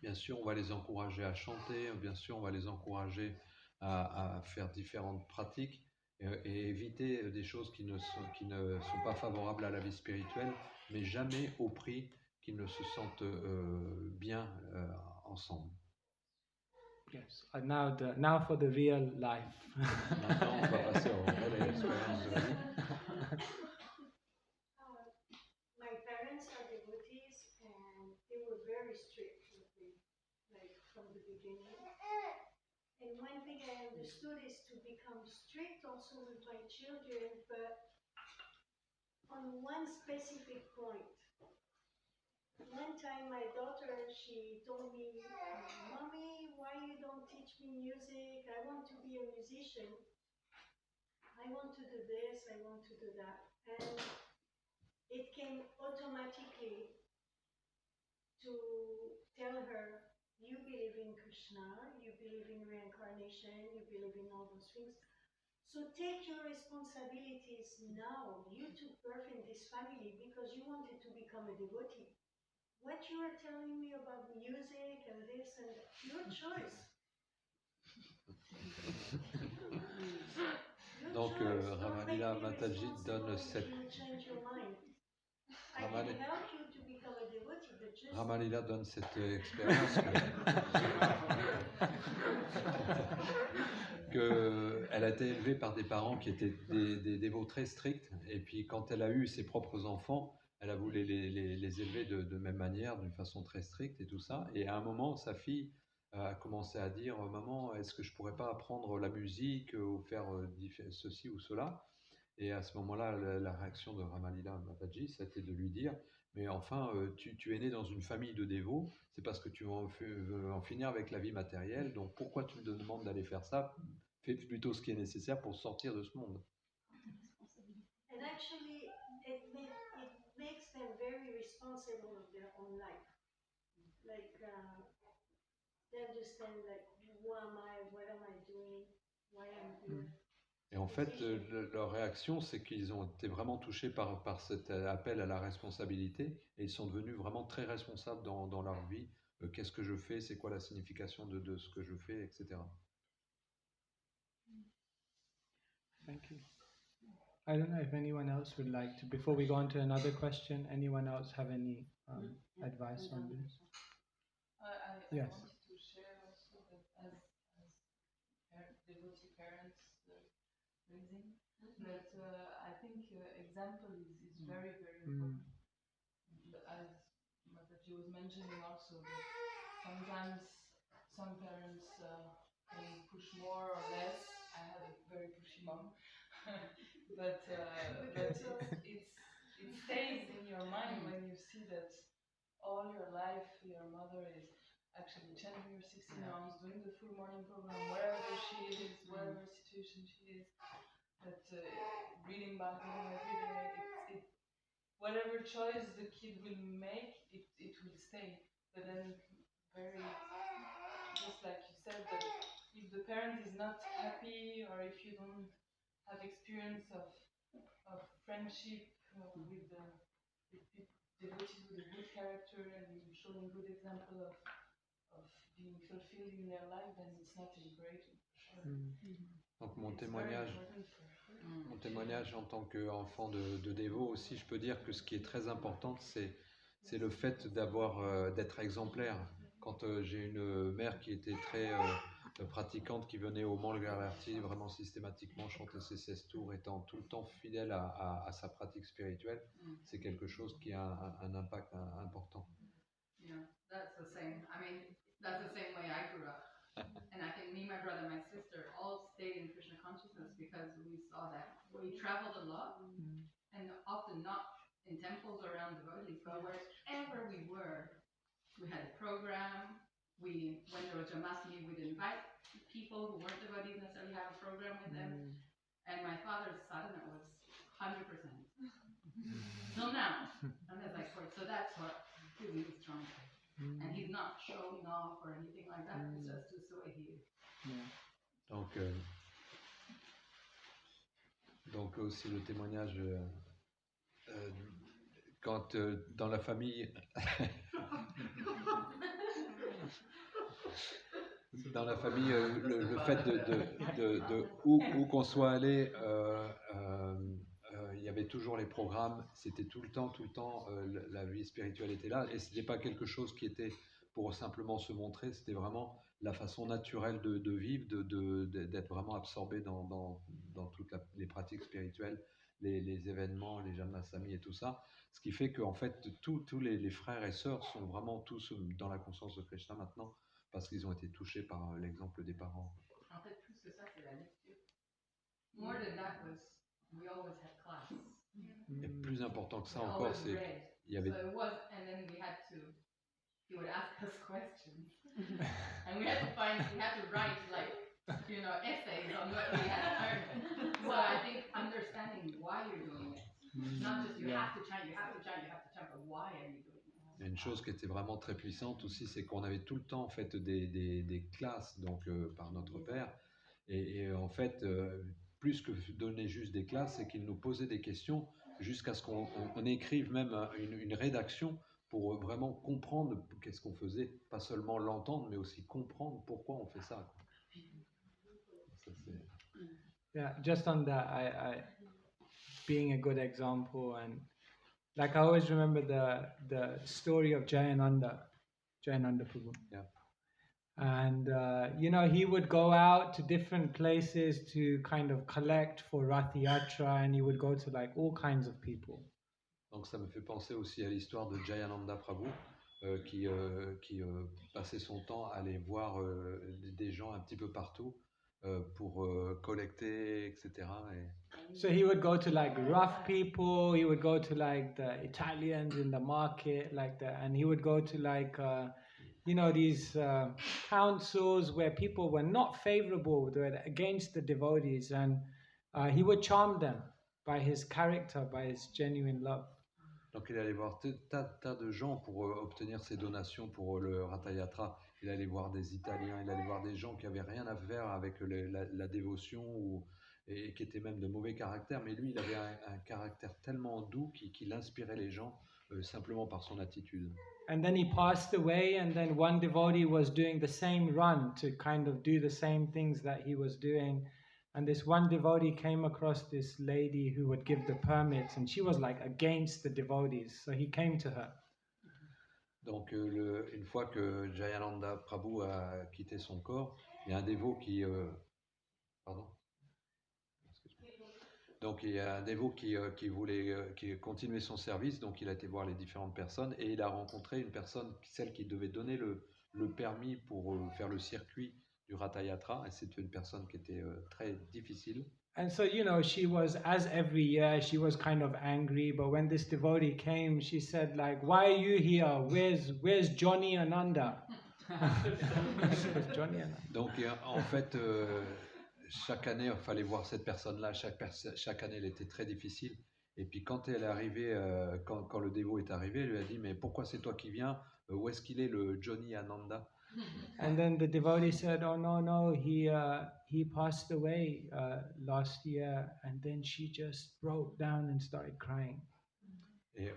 Bien sûr, on va les encourager à chanter, bien sûr, on va les encourager à faire différentes pratiques et éviter des choses qui ne sont pas favorables à la vie spirituelle, mais jamais au prix qu'ils ne se sentent bien ensemble. Yes, and now for the real life. Maintenant, on va passer aux réelles expériences de la vie. My parents are devotees and they were very strict with me, like from the beginning. And one thing I understood is to become strict also with my children, but on one specific point. One time my daughter, she told me, Mommy, why you don't teach me music? I want to be a musician. I want to do this, I want to do that. And it came automatically to tell her, you believe in Krishna, you believe in reincarnation, you believe in all those things. So take your responsibilities now. You took birth in this family because you wanted to become a devotee. What you are telling me about music and this and that, your choice. Donc Ramalila Mataji donne cette... Ramalila donne cette expérience qu'elle a été élevée par des parents qui étaient des dévots très stricts, et puis quand elle a eu ses propres enfants, elle a voulu les élever de même manière, d'une façon très stricte et tout ça, et à un moment, sa fille a commencé à dire « Maman, est-ce que je pourrais pas apprendre la musique ou faire ceci ou cela ?» Et à ce moment-là, la réaction de Ramalila Mataji, c'était de lui dire « Mais enfin, tu es né dans une famille de dévots, c'est parce que tu veux en finir avec la vie matérielle, donc pourquoi tu me demandes d'aller faire ça? Fais plutôt ce qui est nécessaire pour sortir de ce monde. » And actually, it makes them very responsible of their own life. Like, they understand, like, who am I, what am I doing, why I'm here. Et en fait, leur réaction, c'est qu'ils ont été vraiment touchés par cet appel à la responsabilité, et ils sont devenus vraiment très responsables dans leur vie. Qu'est-ce que je fais? C'est quoi la signification de ce que je fais, etc. Thank you. I don't know if anyone else would like to, before we go on to another question, anyone else have any advice on this? I Yes. wanted to share also that as devotee parents raising, that I think example is very, very important. As Mataji was mentioning also, that sometimes some parents can push more or less. I had a very pushy mom. But it stays in your mind when you see that all your life your mother is actually chanting her 16 rounds, doing the full morning program wherever she is, whatever situation she is, that reading Bhagavad every day, whatever choice the kid will make, it will stay. But then just like you said, that if the parent is not happy, or if you don't have experience of friendship with devotees with a good character and showing good example of being fulfilled in their life, then it's not encouraging. Donc mon témoignage en tant qu'enfant de dévot aussi, je peux dire que ce qui est très important, c'est c'est le fait d'être exemplaire. Quand j'ai une mère qui était très pratiquante, qui venait au Mont Gaverty vraiment systématiquement chanter ses 16 tours, étant tout le temps fidèle à sa pratique spirituelle, c'est quelque chose qui a un impact important. Yeah, that's the same. I mean, that's the same way I grew up. And I think me, my brother, my sister all stayed in Krishna consciousness because we saw that. We traveled a lot and often not in temples or around devotees, but wherever we were, we had a program. When there was Jamasmi, we'd invite people who weren't devotees necessarily have a program with them. And my father's sadhana was 100%. Till now. And that's like, so that's what gives me strong faith. And he's not showing off or anything like that. It's just the way he is. Donc aussi le témoignage quand dans la famille dans la famille le fait de où qu'on soit allé il y avait toujours les programmes, c'était tout le temps la vie spirituelle était là et c'était pas quelque chose qui était pour simplement se montrer, c'était vraiment la façon naturelle de vivre, d'être vraiment absorbé dans toutes les pratiques spirituelles, les événements, les Janmasami et tout ça. Ce qui fait qu'en fait, tous les frères et sœurs sont vraiment tous dans la conscience de Krishna maintenant, parce qu'ils ont été touchés par l'exemple des parents. En fait, plus que ça, c'est la lecture. More than that was, we always had class. Et plus important que ça We encore, always c'est read. il y avait... So it was, and then he would ask us questions. And we had to write like, essays on what we had learned. So I think understanding why you're doing it. Not just you have to chant, but why are you doing it? Il y a une chose qui était vraiment très puissante aussi, c'est qu'on avait tout le temps en fait des classes donc par notre père et en fait plus que donner juste des classes, c'est qu'il nous posait des questions jusqu'à ce qu'on écrive même une rédaction pour vraiment comprendre qu'est-ce qu'on faisait, pas seulement l'entendre mais aussi comprendre pourquoi on fait ça. Ça Yeah, just on that, I being a good example, and like I always remember the story of Jayananda Prabhu. Yeah. And he would go out to different places to kind of collect for Rath Yatra, and he would go to like all kinds of people. Donc ça me fait penser aussi à l'histoire de Jayananda Prabhu qui passait son temps à aller voir des gens un petit peu partout pour collecter, etc. So he would go to like rough people, he would go to like the Italians in the market, like that, and he would go to like these councils where people were not favorable, they were against the devotees, and he would charm them by his character, by his genuine love. Donc il allait voir tas de gens pour obtenir ses donations pour le Ratha Yatra. Il allait voir des Italiens, il allait voir des gens qui n'avaient rien à faire avec la dévotion et qui étaient même de mauvais caractère. Mais lui, il avait un caractère tellement doux qu'il inspirait les gens simplement par son attitude. And then he passed away, and then one devotee was doing the same run to kind of do the same things that he was doing. And this one devotee came across this lady who would give the permits, and she was like against the devotees. So he came to her. Donc une fois que Jayananda Prabhu a quitté son corps, il y a un dévot qui... pardon. Donc il y a un dévot qui voulait continuer son service, donc il a été voir les différentes personnes et il a rencontré une personne, celle qui devait donner le permis pour faire le circuit du Ratha Yatra, et c'est une personne qui était très difficile. And so, she was, as every year, she was kind of angry, but when this devotee came, she said like, why are you here? Where's Johnny Ananda? Johnny Ananda. Donc en fait... chaque année, il fallait voir cette personne-là. Chaque année, elle était très difficile. Et puis, quand elle est arrivée, quand le dévot est arrivé, elle lui a dit, mais pourquoi c'est toi qui viens? Où est-ce qu'il est, le Johnny Ananda? And then the devotee said, oh no, he passed away last year. And then she just broke down and started crying. Et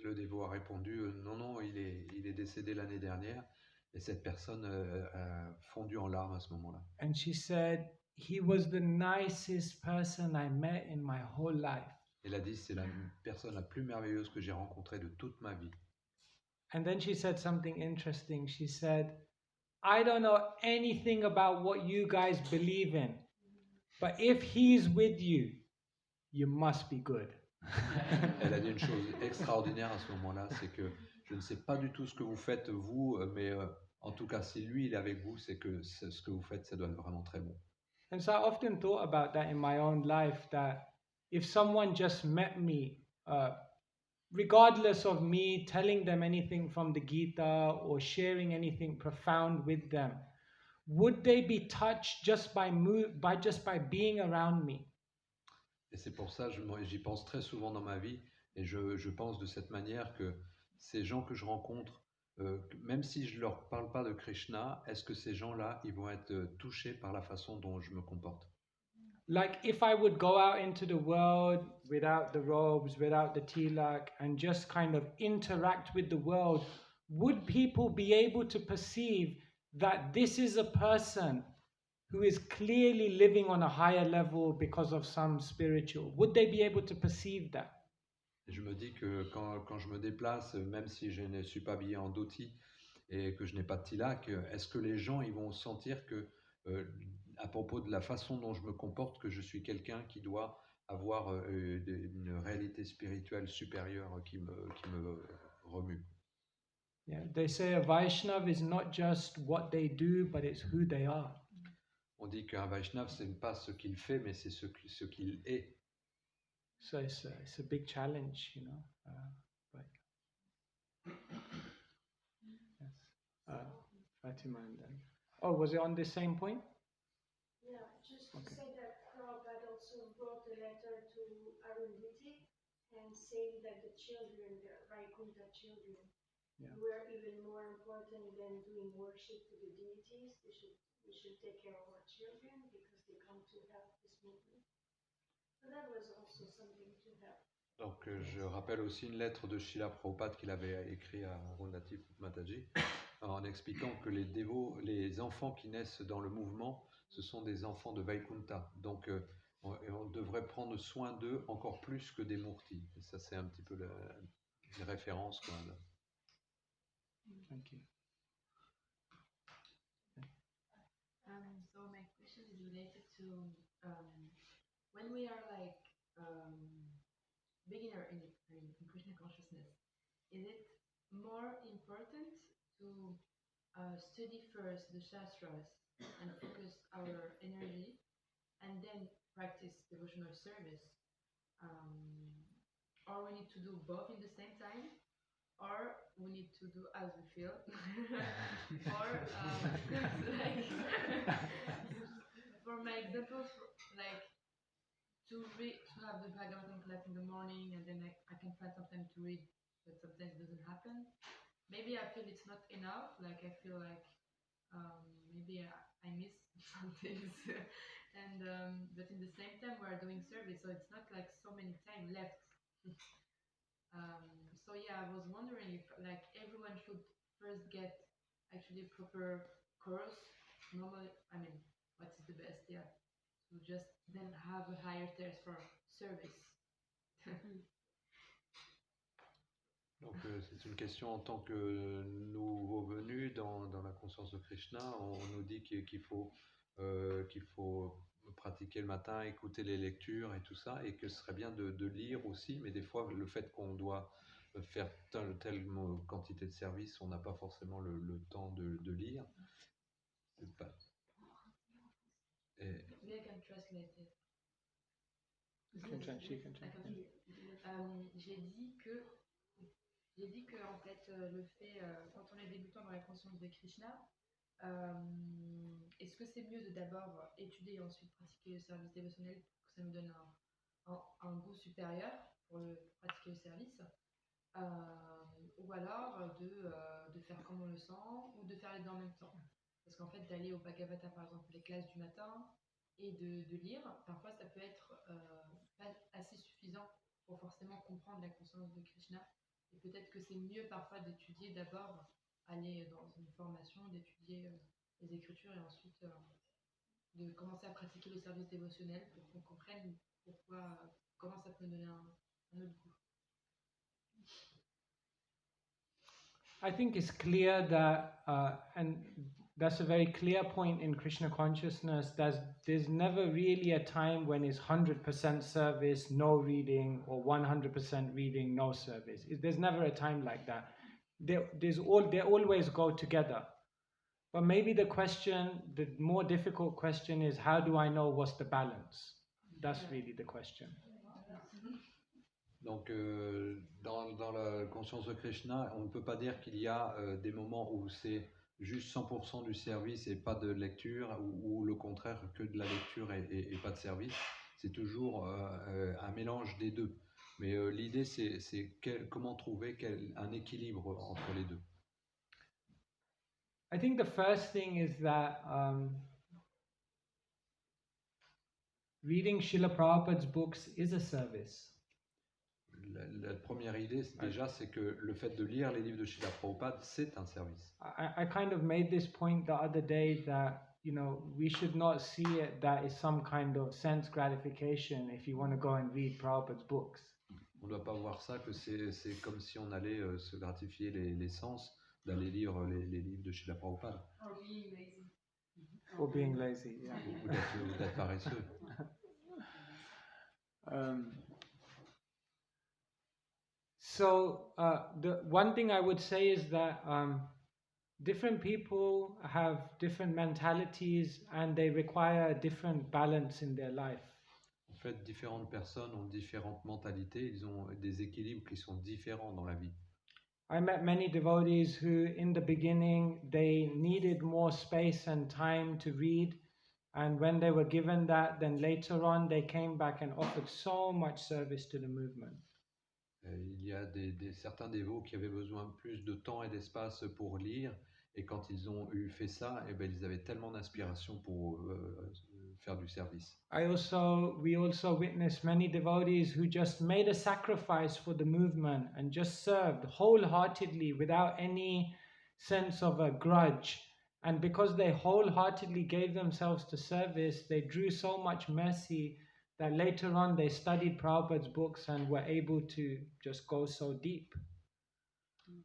le dévot a répondu, non, il est décédé l'année dernière. Et cette personne a fondu en larmes à ce moment-là. And she said, he was the nicest person I met in my whole life. Elle a dit, c'est la personne la plus merveilleuse que j'ai rencontrée de toute ma vie. And then she said something interesting. She said, I don't know anything about what you guys believe in, but if he's with you, you must be good. Elle a dit une chose extraordinaire à ce moment-là, c'est que je ne sais pas du tout ce que vous faites vous, mais en tout cas, si lui il est avec vous, c'est que ce que vous faites, ça doit être vraiment très bon. And so I often thought about that in my own life, that if someone just met me, regardless of me telling them anything from the Gita or sharing anything profound with them, would they be touched just by being around me? Et c'est pour ça, j'y pense très souvent dans ma vie, et je pense de cette manière que ces gens que je rencontre, même si je leur parle pas de Krishna, est-ce que ces gens-là, ils vont être touchés par la façon dont je me comporte? Like if I would go out into the world without the robes, without the tilak, and just kind of interact with the world, would people be able to perceive that this is a person who is clearly living on a higher level because of some spiritual? Would they be able to perceive that? Et je me dis que quand je me déplace, même si je ne suis pas habillé en dhoti et que je n'ai pas de tilak, est-ce que les gens ils vont sentir que, à propos de la façon dont je me comporte, que je suis quelqu'un qui doit avoir une réalité spirituelle supérieure qui me remue? Yeah, they say a Vaishnav is not just what they do, but it's who they are. On dit qu'un Vaishnav, ce n'est pas ce qu'il fait, mais c'est ce qu'il est. So it's a big challenge, you know. But yes, Fatima and then. Oh, was it on the same point? Yeah, just to Okay. say that Prabhupada also wrote a letter to Arundhati and saying that the children, the Vaikuntha children, Yeah. were even more important than doing worship to the deities. We should take care of our children because they come to help this movement. So that was also something to help. Donc, je rappelle aussi une lettre de Srila Prabhupada qu'il avait écrit à Arundhati Mataji en expliquant que les enfants qui naissent dans le mouvement, ce sont des enfants de Vaikuntha. Donc, on devrait prendre soin d'eux encore plus que des murtis. Et ça, c'est un petit peu la référence. Quoi, là. Thank you. So my question is related to when we are like beginner in Krishna consciousness, is it more important to study first the shastras and focus our energy and then practice devotional service, or we need to do both in the same time, or we need to do as we feel, or like for my example, like to have the Bhagavatam class in the morning and then I can find some time to read, but sometimes it doesn't happen. Maybe I feel it's not enough, like I feel like maybe I miss some things. And but in the same time we are doing service, so it's not like so many time left. So yeah, I was wondering if like everyone should first get actually proper course. Normally, I mean, what is the best? Yeah, to just then have a higher thirst for service. Donc, c'est une question en tant que nouveau venu dans la conscience de Krishna. On nous dit qu'il faut pratiquer le matin, écouter les lectures et tout ça, et que ce serait bien de lire aussi, mais des fois, le fait qu'on doit faire telle quantité de services, on n'a pas forcément le temps de lire. C'est pas... Maybe I can translate it. J'ai dit que en fait le fait quand on est débutant dans la conscience de Krishna, est-ce que c'est mieux de d'abord étudier et ensuite pratiquer le service dévotionnel pour que ça nous donne un goût supérieur pour pratiquer le service, ou alors de faire comme on le sent, ou de faire les deux en même temps? Parce qu'en fait, d'aller au Bhagavata, par exemple, les classes du matin, et de lire, parfois ça peut être pas assez suffisant pour forcément comprendre la conscience de Krishna. Et peut-être que c'est mieux parfois d'étudier d'abord, aller dans une formation, d'étudier les écritures et ensuite de commencer à pratiquer le service dévotionnel pour qu'on comprenne pourquoi, comment ça peut donner un autre goût. I think it's clear that, and that's a very clear point in Krishna consciousness, that there's never really a time when it's 100% service, no reading, or 100% reading, no service. There's never a time like that. They always go together. But maybe the more difficult question is, how do I know what's the balance? That's really the question. Donc, dans la conscience de Krishna, on ne peut pas dire qu'il y a des moments où c'est juste 100% du service et pas de lecture, ou le contraire, que de la lecture et pas de service. C'est toujours un mélange des deux. Mais l'idée, c'est comment trouver un équilibre entre les deux. I think the first thing is that reading Srila Prabhupada's books is a service. La première idée, c'est que le fait de lire les livres de Srila Prabhupada, c'est un service. I kind of made this point the other day that, we should not see it that it's some kind of sense gratification if you want to go and read Prabhupada's books. On ne doit pas voir ça que c'est comme si on allait se gratifier les sens d'aller lire les livres de Srila Prabhupada. Or being lazy. Or being lazy, yeah. Ou d'être paresseux. So the one thing I would say is that different people have different mentalities and they require a different balance in their life. En fait, différentes personnes ont différentes mentalités, ils ont des équilibres qui sont différents dans la vie. I met many devotees who, in the beginning, they needed more space and time to read. And when they were given that, then later on, they came back and offered so much service to the movement. Il y a certains dévots qui avaient besoin plus de temps et d'espace pour lire, et quand ils ont fait ça, ils avaient tellement d'inspiration pour faire du service. We also witnessed many devotees who just made a sacrifice for the movement and just served wholeheartedly without any sense of a grudge. And because they wholeheartedly gave themselves to service, they drew so much mercy that later on they studied Prabhupada's books and were able to just go so deep.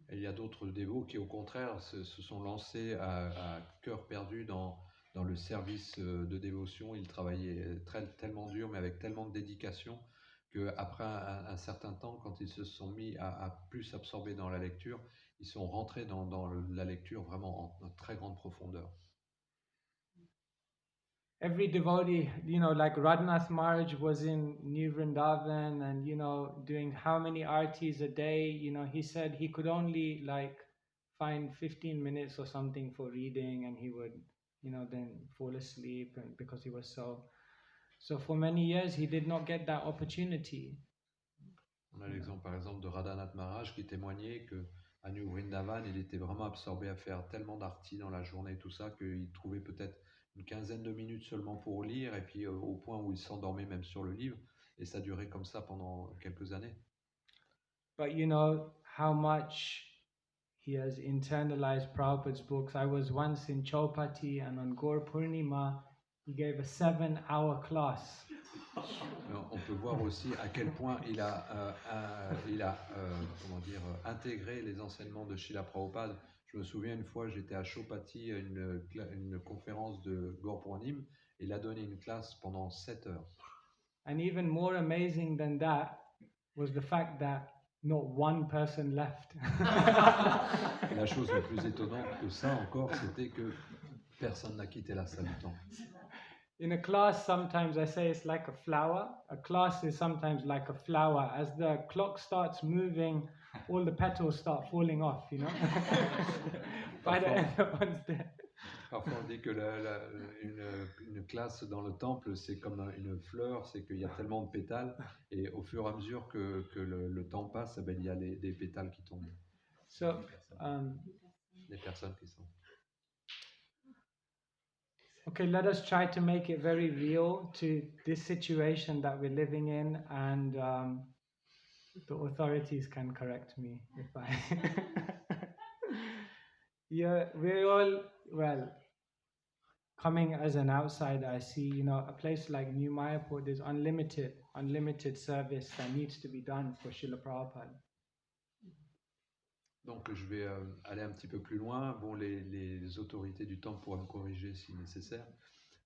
Et il y a d'autres dévots qui, au contraire, se sont lancés à cœur perdu dans le service de dévotion. Ils travaillaient tellement dur, mais avec tellement de dédication, qu'après un certain temps, quand ils se sont mis à plus absorber dans la lecture, ils sont rentrés dans la lecture vraiment en très grande profondeur. Every devotee, like Radhanath Maharaj was in New Vrindavan and, doing how many artis a day, he said he could only find 15 minutes or something for reading, and he would, then fall asleep, and because he was so for many years he did not get that opportunity. On a l'exemple par exemple de Radhanath Maharaj qui témoignait que à New Vrindavan, il était vraiment absorbé à faire tellement d'artis dans la journée, tout ça, qu'il trouvait peut-être une quinzaine de minutes seulement pour lire, et puis au point où il s'endormait même sur le livre, et ça durait comme ça pendant quelques années. But you know how much he has internalized Prabhupada's books. I was once in Chaupati, and on Gaur Purnima, he gave a 7-hour class. On peut voir aussi à quel point il a intégré les enseignements de Srila Prabhupada. Je me souviens une fois, j'étais à Chaupati à une conférence de Gaur Purnima, et il a donné une classe pendant 7 heures. And even more amazing than that was the fact that not one person left. Et la chose la plus étonnante que ça encore, c'était que personne n'a quitté la salle du temple. In a class, sometimes I say it's like a flower. A class is sometimes like a flower. As the clock starts moving, all the petals start falling off, By the end, one's there. Parfois on dit que une classe dans le temple, c'est comme une fleur, c'est qu'il y a tellement de pétales, et au fur et à mesure que le temps passe, il y a des pétales qui tombent. So, des personnes qui sont. Okay, let us try to make it very real to this situation that we're living in, and the authorities can correct me if I... Yeah, we're all, well, coming as an outsider, I see, a place like New Mayapur, there's unlimited service that needs to be done for Srila Prabhupada. Donc je vais aller un petit peu plus loin. Bon, les autorités du temple pourront me corriger si nécessaire.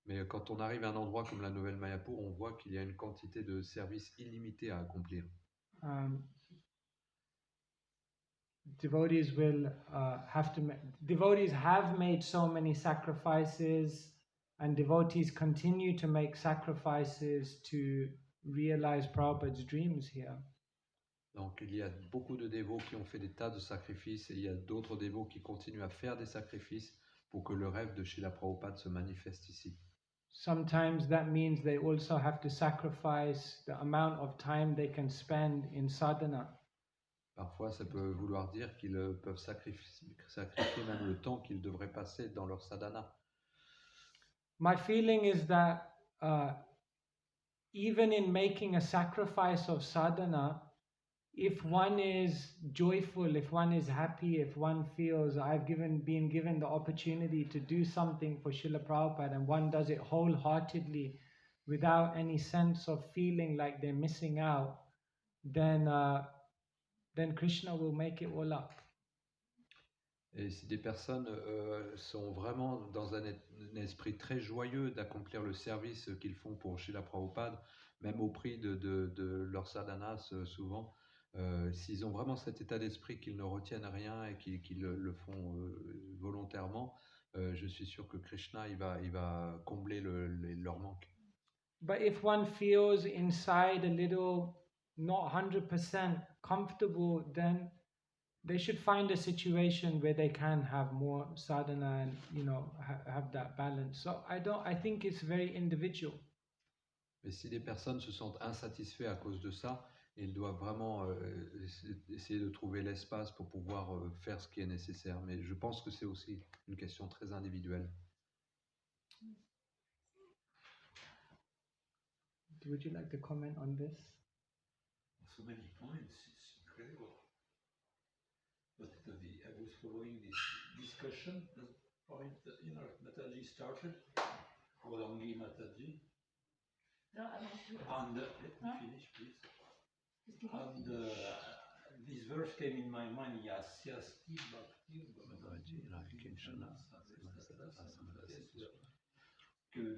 Mais quand on arrive à un endroit comme la Nouvelle Mayapur, on voit qu'il y a une quantité de services illimités à accomplir. Devotees will devotees have made so many sacrifices, and devotees continue to make sacrifices to realize Prabhupada's dreams here. Donc il y a beaucoup de dévots qui ont fait des tas de sacrifices et il y a d'autres dévots qui continuent à faire des sacrifices pour que le rêve de Srila Prabhupada se manifeste ici. Sometimes that means they also have to sacrifice the amount of time they can spend in sadhana. Parfois, ça peut vouloir dire qu'ils peuvent sacrifier même le temps qu'ils devraient passer dans leur sadhana. My feeling is that even in making a sacrifice of sadhana, if one is joyful, if one is happy, if one feels I've been given the opportunity to do something for Srila Prabhupada, and one does it wholeheartedly without any sense of feeling like they're missing out, then Krishna will make it all up. Et si des personnes sont vraiment dans un esprit très joyeux d'accomplir le service qu'ils font pour Srila Prabhupada, même au prix de leur sadhanas souvent, s'ils ont vraiment cet état d'esprit qu'ils ne retiennent rien et qu'ils le font volontairement, je suis sûr que Krishna il va combler leur manque. But if one feels inside a little not 100% comfortable, then they should find a situation where they can have more sadhana and have that balance. So I think it's very individual. Mais si des personnes se sentent insatisfaits à cause de ça, ils doivent vraiment essayer de trouver l'espace pour pouvoir faire ce qui est nécessaire. Mais je pense que c'est aussi une question très individuelle. Would you like to comment on this? So many points, it's incredible. But I was following this discussion, the point that Mataji started, Golangi Mataji. And let me finish, please. And this verse came in my mind, Yasyasti Bhakti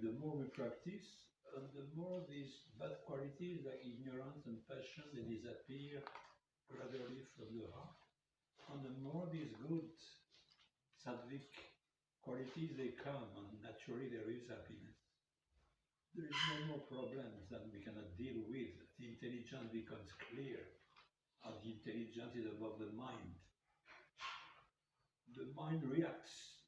the more we practice, and the more these bad qualities like ignorance and passion, they disappear gradually from the heart. And the more these good sattvic qualities they come, and naturally there is happiness. There is no more problems that we cannot deal with. The intelligence becomes clear, and the intelligence is above the mind. The mind reacts.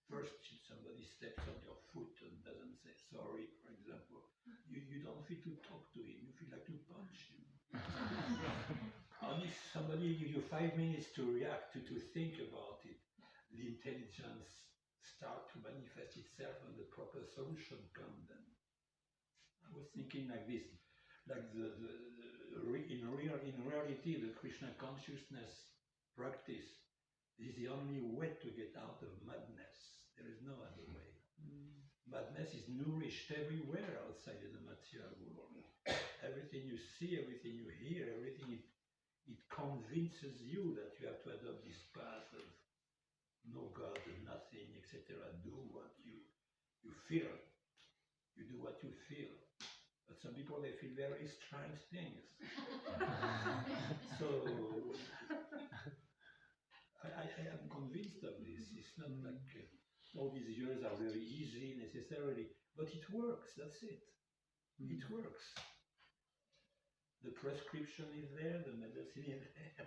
First, if somebody steps on your foot and doesn't say sorry, for example, you don't feel to talk to him, you feel like to punch him. And if somebody gives you 5 minutes to react, to think about it, the intelligence starts to manifest itself and the proper solution comes then. I was thinking like this, like in reality, the Krishna consciousness practice is the only way to get out of madness. There is no other way. Madness is nourished everywhere outside in the material world. Everything you see, everything you hear, everything it convinces you that you have to adopt this path of no God and nothing, etc. Do what you feel. You do what you feel. But some people, they feel very strange things. So I am convinced of this. It's not like all these years are very easy necessarily, but it works, that's it. It works. The prescription is there, the medicine is there.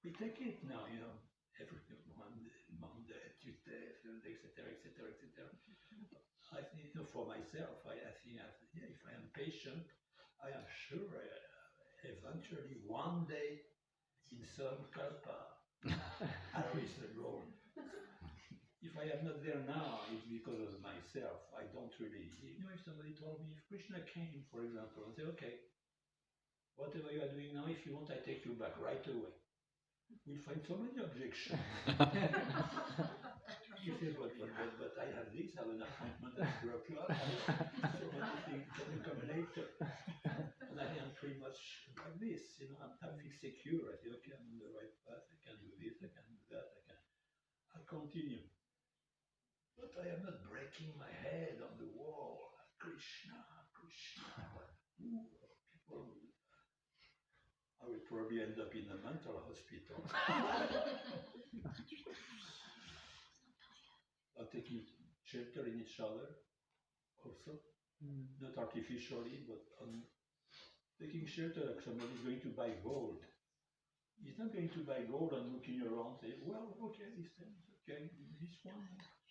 We take it now, every Monday, Tuesday, Thursday, etc. I think for myself, I think if I am patient, I am sure eventually one day in some kalpa, I reach the goal. If I am not there now, it's because of myself. I don't really, if somebody told me, if Krishna came, for example, and said, okay, whatever you are doing now, if you want, I take you back right away. We'll find so many objections. You say, but I have this, I have an appointment at 2 o'clock. So many things, can you come later? And I am pretty much like this, you know, I feel secure. I say, okay, I'm on the right path, I can do this, I can do that, I'll continue. But I am not breaking my head on the wall. Krishna, Krishna. Ooh, people, I will probably end up in a mental hospital. Are taking shelter in each other also, not artificially, but taking shelter like somebody is going to buy gold. He's not going to buy gold and looking around and say, well, okay, this thing is okay, this one.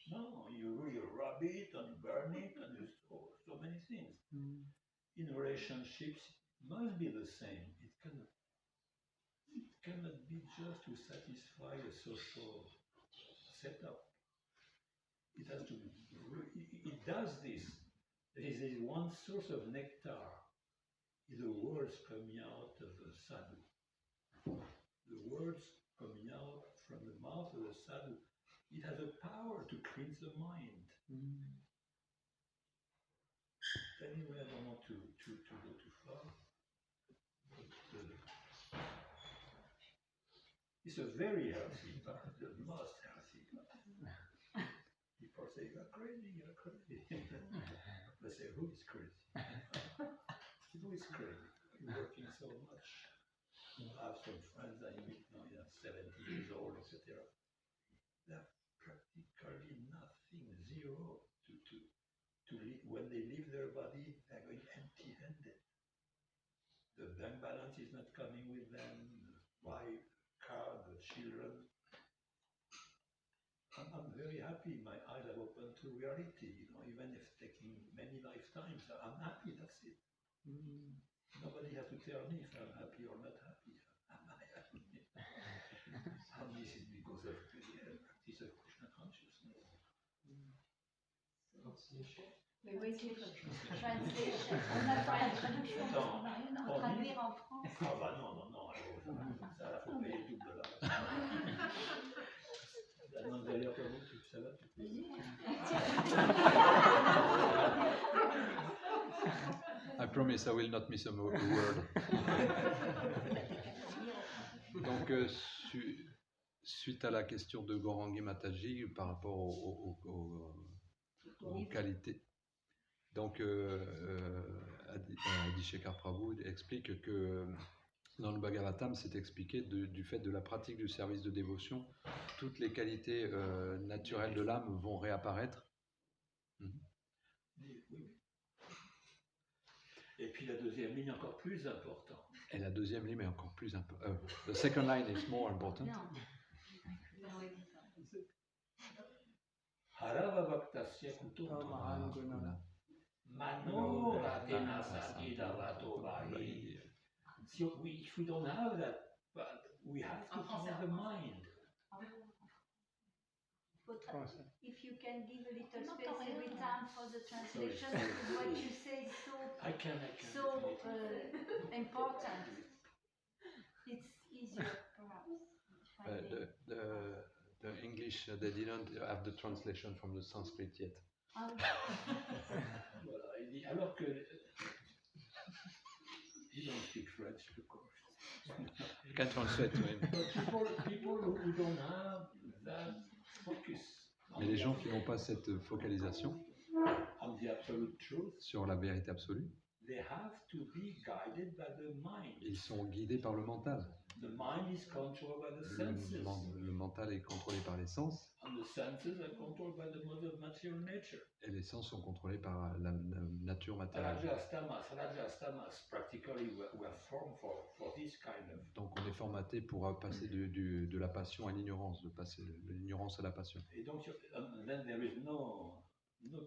No, you really rub it and burn it and do so many things. In relationships, it must be the same. It cannot be just to satisfy a social setup. It has to be, it does this. There is one source of nectar, is the words coming out of the sadhu. The words coming out from the mouth of the sadhu, it has a power to cleanse the mind. Anyway, I don't want to go too far. It's a very healthy path, the most healthy path. People say, you're crazy, you're crazy. They say, who is crazy? Who is crazy? You're working so much. I have some friends I meet now, 70 years old, etc. They have practically nothing, zero to live. When they leave their body, they're going empty-handed. The bank balance is not coming with them, the wife, car, the children. I'm very happy. My eyes have opened to reality. You know, even if taking many lifetimes, I'm happy. That's it. Nobody has to tell me if I'm happy or not happy. Am I happy? And this is because of the practice of Krishna consciousness. We're waiting for Translation. On a traduction parce qu'on n'a rien à traduire en France. Ah bah non, ça faut payer le double là. Non, d'ailleurs, comment ça va, tu peux dire. I promise I will not miss a word. Donc, suite à la question de Gaurangi Mataji par rapport aux qualités, donc Adishekar Prabhu explique que dans le Bhagavatam, c'est expliqué du fait de la pratique du service de dévotion, toutes les qualités naturelles de l'âme vont réapparaître. Et puis la deuxième ligne encore plus importante. Et la deuxième ligne est encore plus importante. The second line is more important. Harava Bhaktasya Kutoma Mano Ratena Sakida Ratovai. If we don't have that, but we have to have the mind. If you can give a little space every time for the translation, because what you say is so important. It's easier, perhaps. The English, they didn't have the translation from the Sanskrit yet. Voilà, il dit, alors que you don't speak French, of course. I can translate to him. But people who don't have that focus. Mais les gens qui n'ont pas cette focalisation on the absolute truth, sur la vérité absolue, they have to be guided by the mind. Ils sont guidés par le mental. The mind is controlled by the senses. Le mental est contrôlé par les sens. And the senses are controlled by the mode of material nature. Et les sens sont contrôlés par la nature matérielle. Rajas, practically we are formed for this kind of. Donc on est formaté pour passer de la passion à l'ignorance, de passer de l'ignorance à la passion. Et donc, then there is no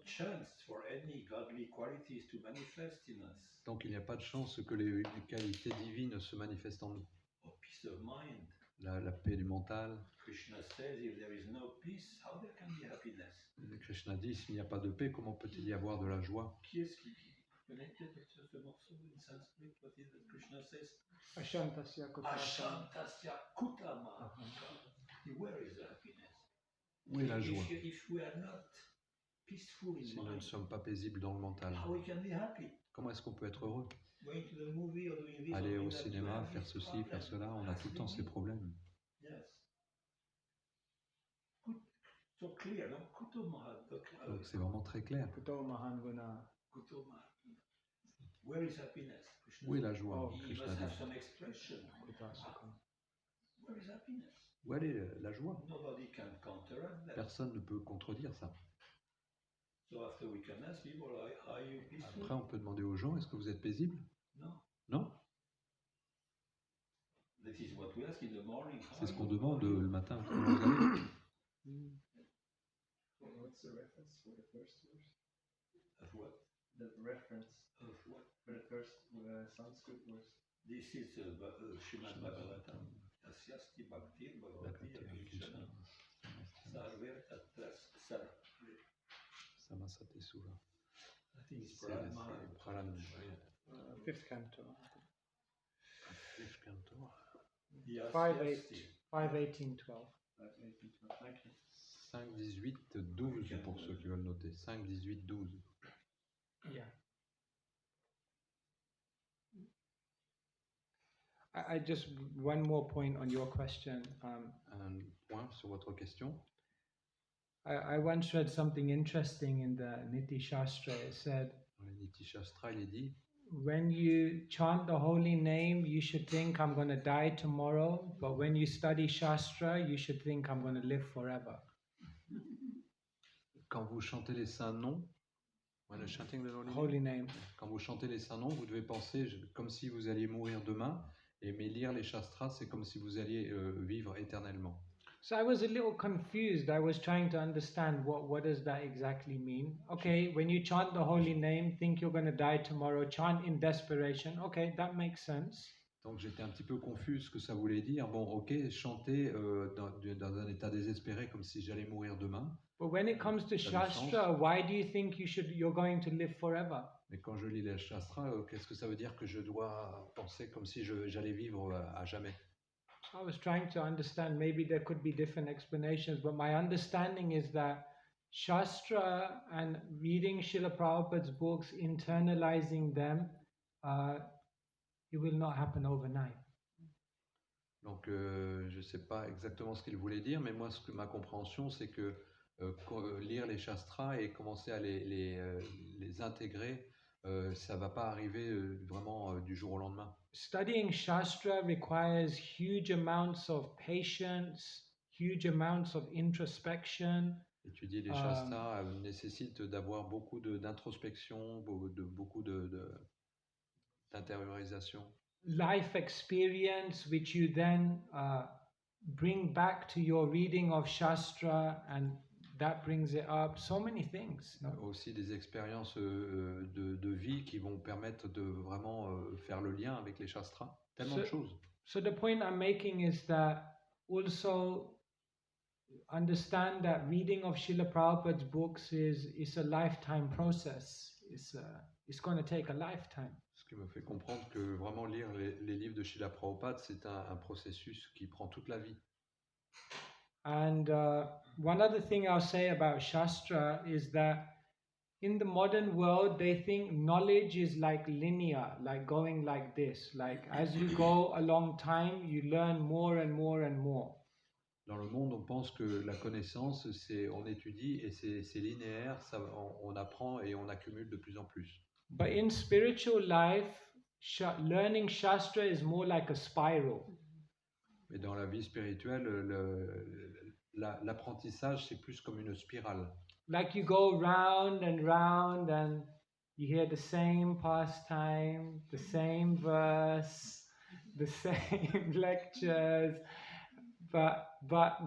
chance for any godly qualities to manifest in us. Donc il n'y a pas de chance que les qualités divines se manifestent en nous. Oh, peace of mind. La paix du mental. Krishna says, if there is no peace, how there can be happiness? Krishna dit, s'il n'y a pas de paix, comment peut-il y avoir de la joie? Qui est-ce qui connaît ce morceau in Sanskrit? What is it Krishna says? Ashantasya Kutama. Ashantasya Kutama. Where is the happiness? Où est la joie? If we are not peaceful in Si nous ne mind, sommes pas paisibles dans le mental, how we can be happy? comment est-ce qu'on peut être heureux? Going to the movie or doing this or Aller doing au that, we cinéma, have faire this ceci, faire problem. cela, on a tout le temps ces problèmes. Yes. So clear, no? Kutomaha, Donc c'est vraiment très clair. Kuto Mahan Guna. Kutomaha. Where is happiness? Krishna Où est said. la joie? Oh, He Krishna must have dit. some expression. Kuta Sukha. Where is happiness? Où est la joie? Nobody can counteract that. Personne ne peut contredire ça. So after we can ask people, are you peaceful? Après, on peut demander aux gens, est-ce que vous êtes paisibles? No. Non? This is what we ask in the morning. C'est ce qu'on demande le matin. Comment vous allez? What's the reference for the first verse? Of what? The reference Of what? for the first Sanskrit verse. This is Srimad Bhagavatam. Asyasti Bhaktir Bhagavati Abhijana. Sarver Atras Sar. Samasate Suva. I think it's C'est Pralan. Fifth canto. Fifth canto. 5:18, 12. Thank you. 5, 18, 12 pour ceux qui veulent noter. 5, 18, 12. Yeah. I just one more point on your question. Un point sur votre question. I once read something interesting in the Niti Shastra. It said, Dans les Niti Shastra, il est dit, when you chant the holy name, you should think I'm going to die tomorrow. But when you study Shastra, you should think I'm going to live forever. quand vous chantez les saints noms, when you're chanting the Holy name. Quand vous chantez les saints noms, vous devez penser comme si vous alliez mourir demain, mais lire les Shastras, c'est comme si vous alliez vivre éternellement. So I was a little confused. I was trying to understand what does that exactly mean. Okay, when you chant the holy name, think you're going to die tomorrow, chant in desperation. Okay, that makes sense. Donc j'étais un petit peu confus ce que ça voulait dire. Bon, ok, chanter dans un état désespéré comme si j'allais mourir demain. But when it comes to Shastra, why do you think you're going to live forever? Mais quand je lis les Shastras, qu'est-ce que ça veut dire que je dois penser comme si j'allais vivre à jamais? I was trying to understand. Maybe there could be different explanations, but my understanding is that Shastra and reading Srila Prabhupada's books, internalizing them, it will not happen overnight. Donc je ne sais pas exactement ce qu'il voulait dire, mais moi ma compréhension c'est que lire les Shastras et commencer à les intégrer, ça ne va pas arriver vraiment du jour au lendemain. Studying Shastra requires huge amounts of patience, huge amounts of introspection. Étudier les Shastras nécessite d'avoir beaucoup d'introspection, beaucoup d'intériorisation. Life experience, which you then bring back to your reading of Shastra, and that brings it up. So many things. No? Aussi des expériences de vie qui vont permettre de vraiment faire le lien avec les Shastras. Tellement de choses. So the point I'm making is that also understand that reading of Srila Prabhupada's books is a lifetime process. It's going to take a lifetime. Ce qui me fait comprendre que vraiment lire les livres de Srila Prabhupada, c'est un processus qui prend toute la vie. And one other thing I'll say about Shastra is that in the modern world, they think knowledge is like linear, like going like this. Like as you go a long time, you learn more and more and more. Dans le monde, on pense que la connaissance, on étudie et c'est linéaire, on apprend et on accumule de plus en plus. But in spiritual life, learning Shastra is more like a spiral. Mais dans la vie spirituelle, l'apprentissage, c'est plus comme une spirale. Like you go round and you hear the same pastime, the same verse, the same lectures, but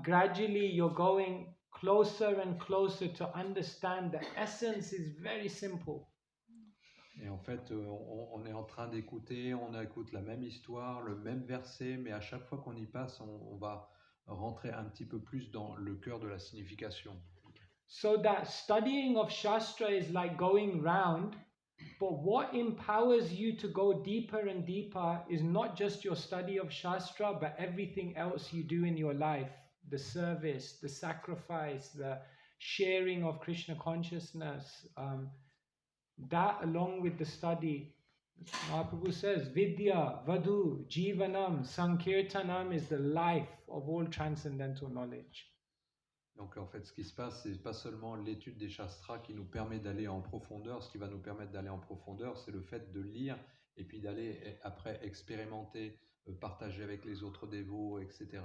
gradually you're going closer and closer to understand the essence is very simple. Et en fait, on est en train d'écouter, on écoute la même histoire, le même verset, mais à chaque fois qu'on y passe, on va rentrer un petit peu plus dans le cœur de la signification. So that studying of Shastra is like going round, but what empowers you to go deeper and deeper is not just your study of Shastra, but everything else you do in your life. the service, the sacrifice, the sharing of Krishna consciousness, that along with the study, Mahaprabhu says, Vidya, Vadu, Jivanam, Sankirtanam is the life of all transcendental knowledge. Donc en fait, ce qui se passe, c'est pas seulement l'étude des shastras qui nous permet d'aller en profondeur. Ce qui va nous permettre d'aller en profondeur, c'est le fait de lire et puis d'aller après expérimenter, partager avec les autres dévots, etc.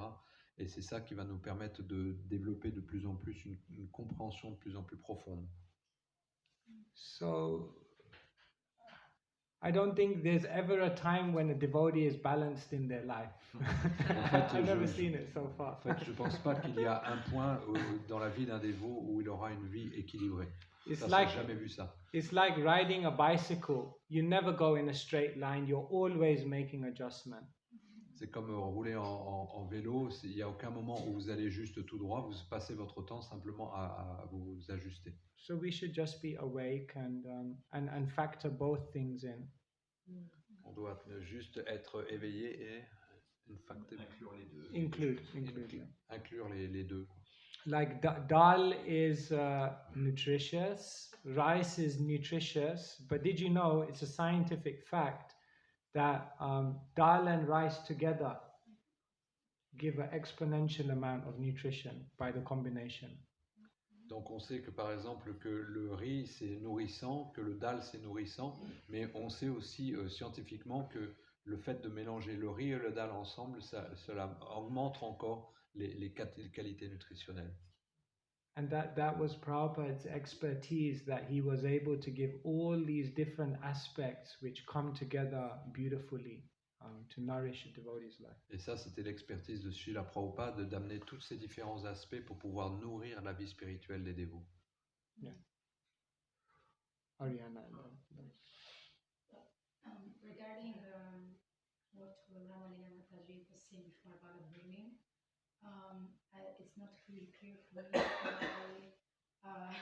Et c'est ça qui va nous permettre de développer de plus en plus une compréhension de plus en plus profonde. So, I don't think there's ever a time when a devotee is balanced in their life. I've never seen it so far. En fait, je ne pense pas qu'il y a un point dans la vie d'un dévot où il aura une vie équilibrée. It's Ça, like j'ai jamais vu ça. it's like riding a bicycle. You never go in a straight line. You're always making adjustment. C'est comme rouler en vélo. Il n'y a aucun moment où vous allez juste tout droit. Vous passez votre temps simplement à vous ajuster. So we should just be awake and factor both things in. On doit juste être éveillé et Inclure les deux. inclure les deux. Like dal is nutritious, rice is nutritious, but did you know it's a scientific fact that dal and rice together give an exponential amount of nutrition by the combination. Donc on sait que par exemple que le riz c'est nourrissant, que le dal c'est nourrissant, mais on sait aussi scientifiquement que le fait de mélanger le riz et le dal ensemble, cela augmente encore les qualités nutritionnelles. And that was Prabhupada's expertise, that he was able to give all these different aspects which come together beautifully to nourish a devotee's life. Et ça, c'était l'expertise de Srila Prabhupada, d'amener tous ces différents aspects pour pouvoir nourrir la vie spirituelle des dévots. Yeah. Ariana. Regarding what Ramalina Mataji was saying before about upbringing, it's not really clear for me why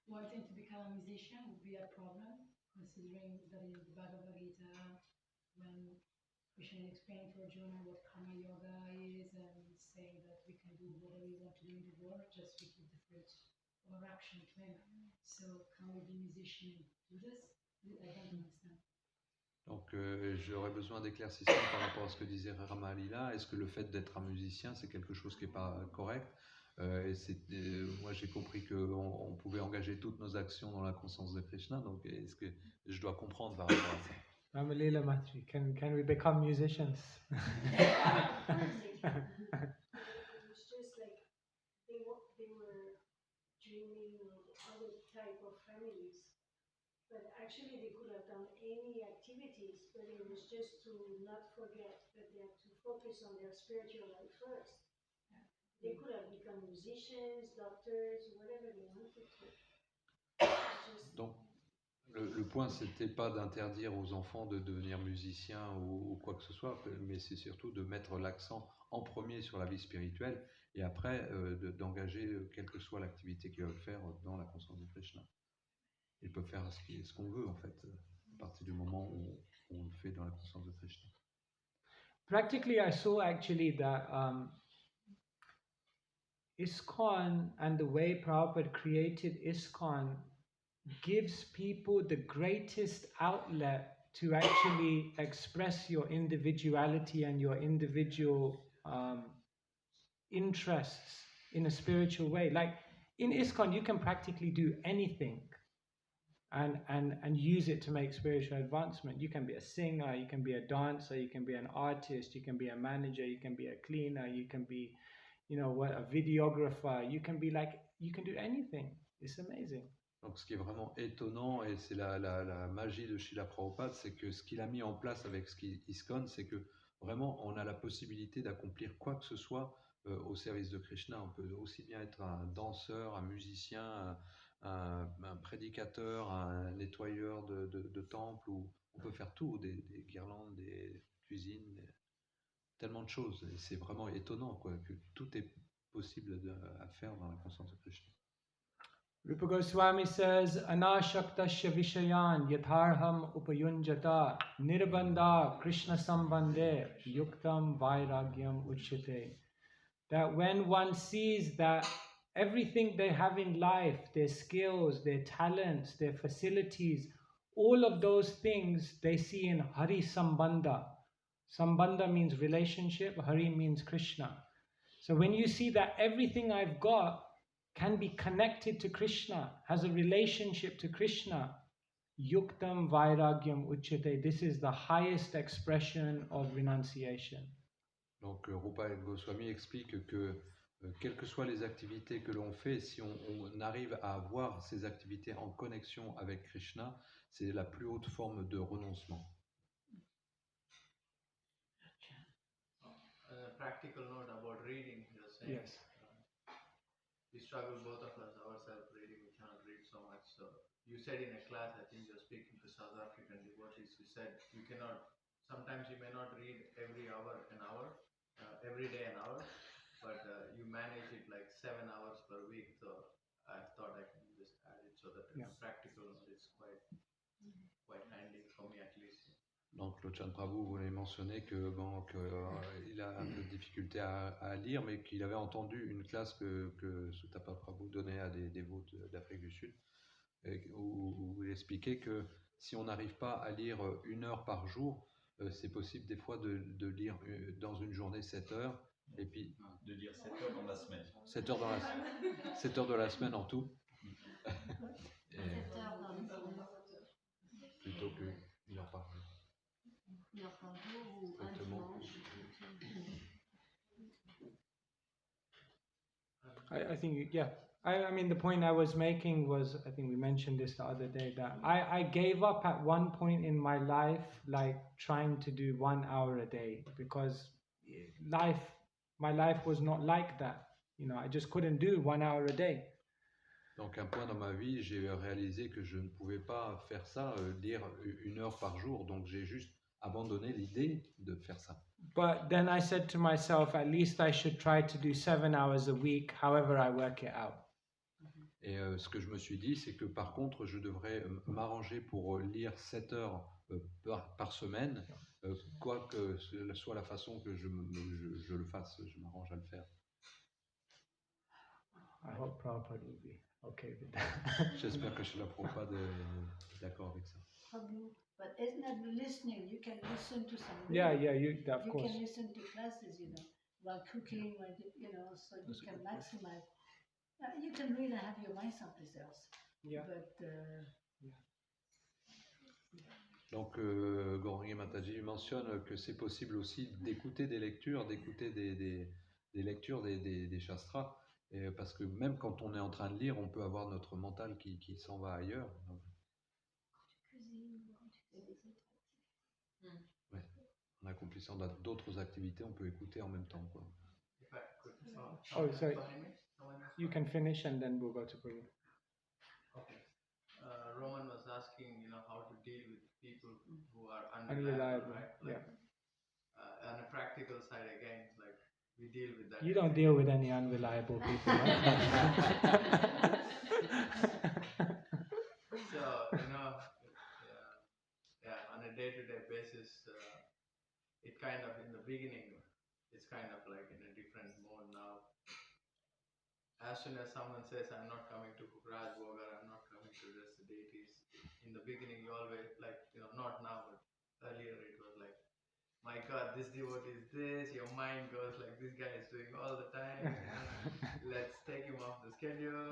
wanting to become a musician would be a problem, considering that in the Bhagavad Gita, when Krishna explained to Arjuna what karma yoga is and saying that we can do whatever we want to do in the world, just with different action to him. So can we be musician do this? I don't understand. Donc j'aurais besoin d'éclaircissement par rapport à ce que disait Rama Lila. Est-ce que le fait d'être un musicien, c'est quelque chose qui n'est pas correct? Moi j'ai compris qu'on pouvait engager toutes nos actions dans la conscience de Krishna, donc est-ce que je dois comprendre par rapport à ça? Rama Lila Mataji, can we become musicians? It's just like they were dreaming of other type of families. But actually they could have done any activities, but it was just to not forget that they have to focus on their spiritual life first. They could have become musicians, doctors, whatever they wanted to. Donc, le point, c'était pas d'interdire aux enfants de devenir musiciens ou quoi que ce soit, mais c'est surtout de mettre l'accent en premier sur la vie spirituelle et après d'engager quelle que soit l'activité qu'ils veulent faire dans la conscience de Krishna. Ils peuvent faire ce qu'on veut, en fait, à partir du moment où on le fait dans la conscience de Krishna. Practically, I saw actually that ISKCON and the way Prabhupada created ISKCON gives people the greatest outlet to actually express your individuality and your individual interests in a spiritual way. Like in ISKCON, you can practically do anything and use it to make spiritual advancement. You can be a singer, you can be a dancer, you can be an artist, you can be a manager, you can be a cleaner, you can be, a videographer, you can do anything. It's amazing. Donc ce qui est vraiment étonnant, et c'est la magie de Srila Prabhupada, c'est que ce qu'il a mis en place avec ISKCON, c'est que vraiment on a la possibilité d'accomplir quoi que ce soit au service de Krishna. On peut aussi bien être un danseur, un musicien, un prédicateur, un nettoyeur de temple, ou on peut faire tout, des guirlandes, des cuisines, tellement de choses. Et c'est vraiment étonnant que tout est possible à faire dans la conscience de Krishna. Rupa Goswami says, Anashaktasya Vishayan Yatharham Upayunjata Nirbandha Krishna Sambandhe Yuktam Vairagyam Uchyate. that when one sees that everything they have in life, their skills, their talents, their facilities, all of those things they see in Hari Sambandha. Sambandha means relationship, Hari means Krishna. So when you see that everything I've got can be connected to Krishna, has a relationship to Krishna, Yuktam Vairagyam Uchyate, this is the highest expression of renunciation. Donc Rupa Goswami explique que quelles que soient les activités que l'on fait, si on arrive à avoir ces activités en connexion avec Krishna, c'est la plus haute forme de renoncement. A practical note about reading, you're saying. Yes. We struggle, both of us, ourselves reading, we cannot read so much. So you said in a class, I think you're speaking to South African devotees, you said you cannot, sometimes you may not read every hour an hour, every day an hour, but you manage it like 7 hours per week. So I thought I can just add it so that Yeah. it's practical, it's quite handy for me at least. Donc Lochan Prabhu voulait mentionner que il a un peu de difficulté à lire, mais qu'il avait entendu une classe que Sutapa Prabhu donnait à des dévots d'Afrique du Sud, où il expliquait que si on n'arrive pas à lire 1 heure par jour, c'est possible des fois de lire dans une journée 7 heures, et puis De dire 7 heures dans la semaine. 7 heures 7 heures de la semaine en tout. Et 7 heures dans le plutôt que 1 heure par jour. 1 heure par jour ou un Exactement. dimanche. I think, yeah. I mean, the point I was making was, I think we mentioned this the other day, that I gave up at one point in my life, like trying to do 1 hour a day, because my life was not like that. You know, I just couldn't do 1 hour a day. Donc, un point dans ma vie, j'ai réalisé que je ne pouvais pas faire ça, lire 1 heure par jour. Donc, j'ai juste abandonné l'idée de faire ça. But then I said to myself, at least I should try to do 7 hours a week, however I work it out. Et ce que je me suis dit, c'est que par contre, je devrais m'arranger pour lire 7 heures par semaine, quoi que ce soit la façon que je le fasse, je m'arrange à le faire. I hope Prabhupada will be okay with that. J'espère que Srila Prabhupada est d'accord avec ça. But isn't that listening? You can listen to some. Yeah, of you course. can listen to classes, you know, while cooking, while so you can maximize. You can really have your mind someplace else. Yeah. But Donc, Gauranga Mataji mentionne que c'est possible aussi d'écouter des lectures, d'écouter des lectures des shastras, parce que même quand on est en train de lire, on peut avoir notre mental qui s'en va ailleurs. Ouais. En accomplissant d'autres activités, on peut écouter en même temps, quoi. Oh, sorry. You can finish and then we'll go to Prabhu. Okay. Roman was asking, how to deal with people who are Unreliable, right? yeah. On a practical side, again, like we deal with that. You don't deal with any unreliable people, right? So, on a day-to-day basis, it kind of, in the beginning, it's kind of like in a different mode now. As soon as someone says, I'm not coming to Kukraj Bogar, I'm not coming to this deities, in the beginning you always, like, not now, but earlier it was like, my God, this devotee is this, your mind goes like, this guy is doing all the time, let's take him off the schedule,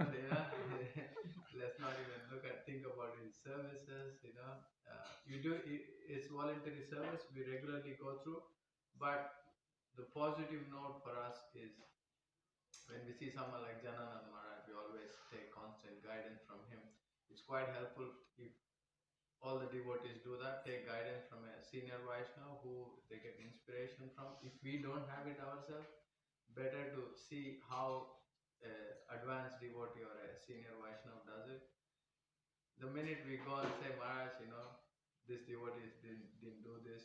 let's not even think about his services, it's voluntary service, we regularly go through, but the positive note for us is, when we see someone like Jananand Maharaj, we always take constant guidance from him. It's quite helpful if all the devotees do that, take guidance from a senior Vaishnava who they get inspiration from. If we don't have it ourselves, better to see how advanced devotee or a senior Vaishnava does it. The minute we go and say, Maharaj, this devotee didn't do this,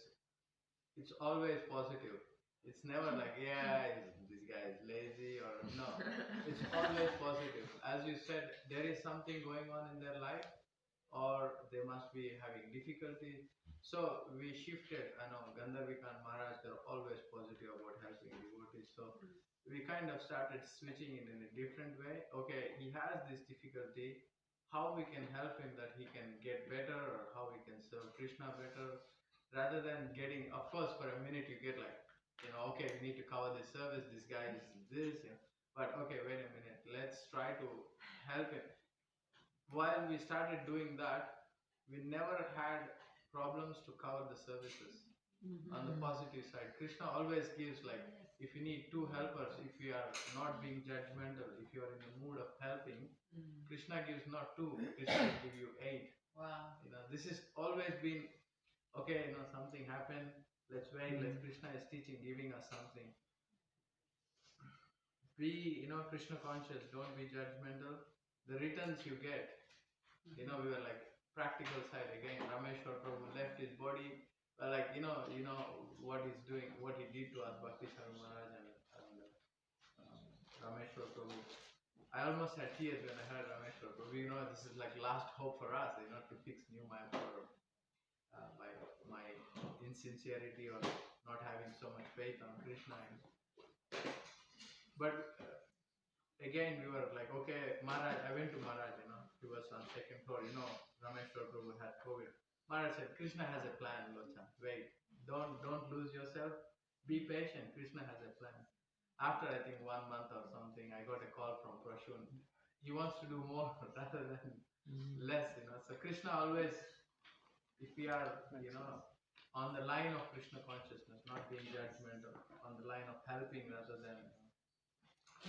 it's always positive. It's never like, this guy is lazy, or no. It's always positive. As you said, there is something going on in their life, or they must be having difficulty. So we shifted, Gandharvikan Maharaj, they're always positive about helping devotees. So we kind of started switching it in a different way. Okay, he has this difficulty. How we can help him that he can get better, or how we can serve Krishna better, rather than getting. Of course, for a minute you get like, okay, we need to cover this service. This guy is this, but okay, wait a minute. Let's try to help him. While we started doing that, we never had problems to cover the services. On the positive side, Krishna always gives, like, if you need 2 helpers, if you are not being judgmental, if you are in the mood of helping, Krishna gives not 2, Krishna will give you 8. Wow. This has always been, okay, something happened, let's wait, Krishna is teaching, giving us something. Be, Krishna conscious, don't be judgmental. The returns you get, we were like, practical side again, Rameshwar Prabhu left his body, but like, what he's doing, what he did to us, Bhakti Saru Maharaj and Rameshwar Prabhu. I almost had tears when I heard Rameshwar Prabhu. This is like last hope for us, to fix New Mayapur by my insincerity or not having so much faith on Krishna. But again, we were like, okay, Maharaj, I went to Maharaj, he was on 2nd floor, Rameshwar Prabhu had COVID. Maharaj said, Krishna has a plan, Lochan. Wait, don't lose yourself. Be patient. Krishna has a plan. After I think 1 month or something, I got a call from Prashun. He wants to do more rather than less, So Krishna always, if we are, on the line of Krishna consciousness, not being judgmental, on the line of helping rather than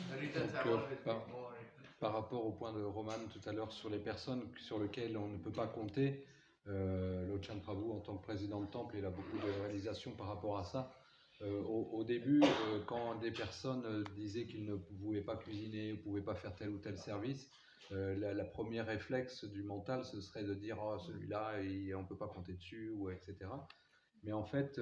the returns have always been more. Par rapport au point de Roman tout à l'heure sur les personnes sur lesquelles on ne peut pas compter, Lochan Prabhu en tant que président de temple, il a beaucoup de réalisations par rapport à ça. Au début, quand des personnes disaient qu'ils ne pouvaient pas cuisiner, ne pouvaient pas faire tel ou tel service, la première réflexe du mental, ce serait de dire oh, celui-là, on ne peut pas compter dessus, ou etc. Mais en fait,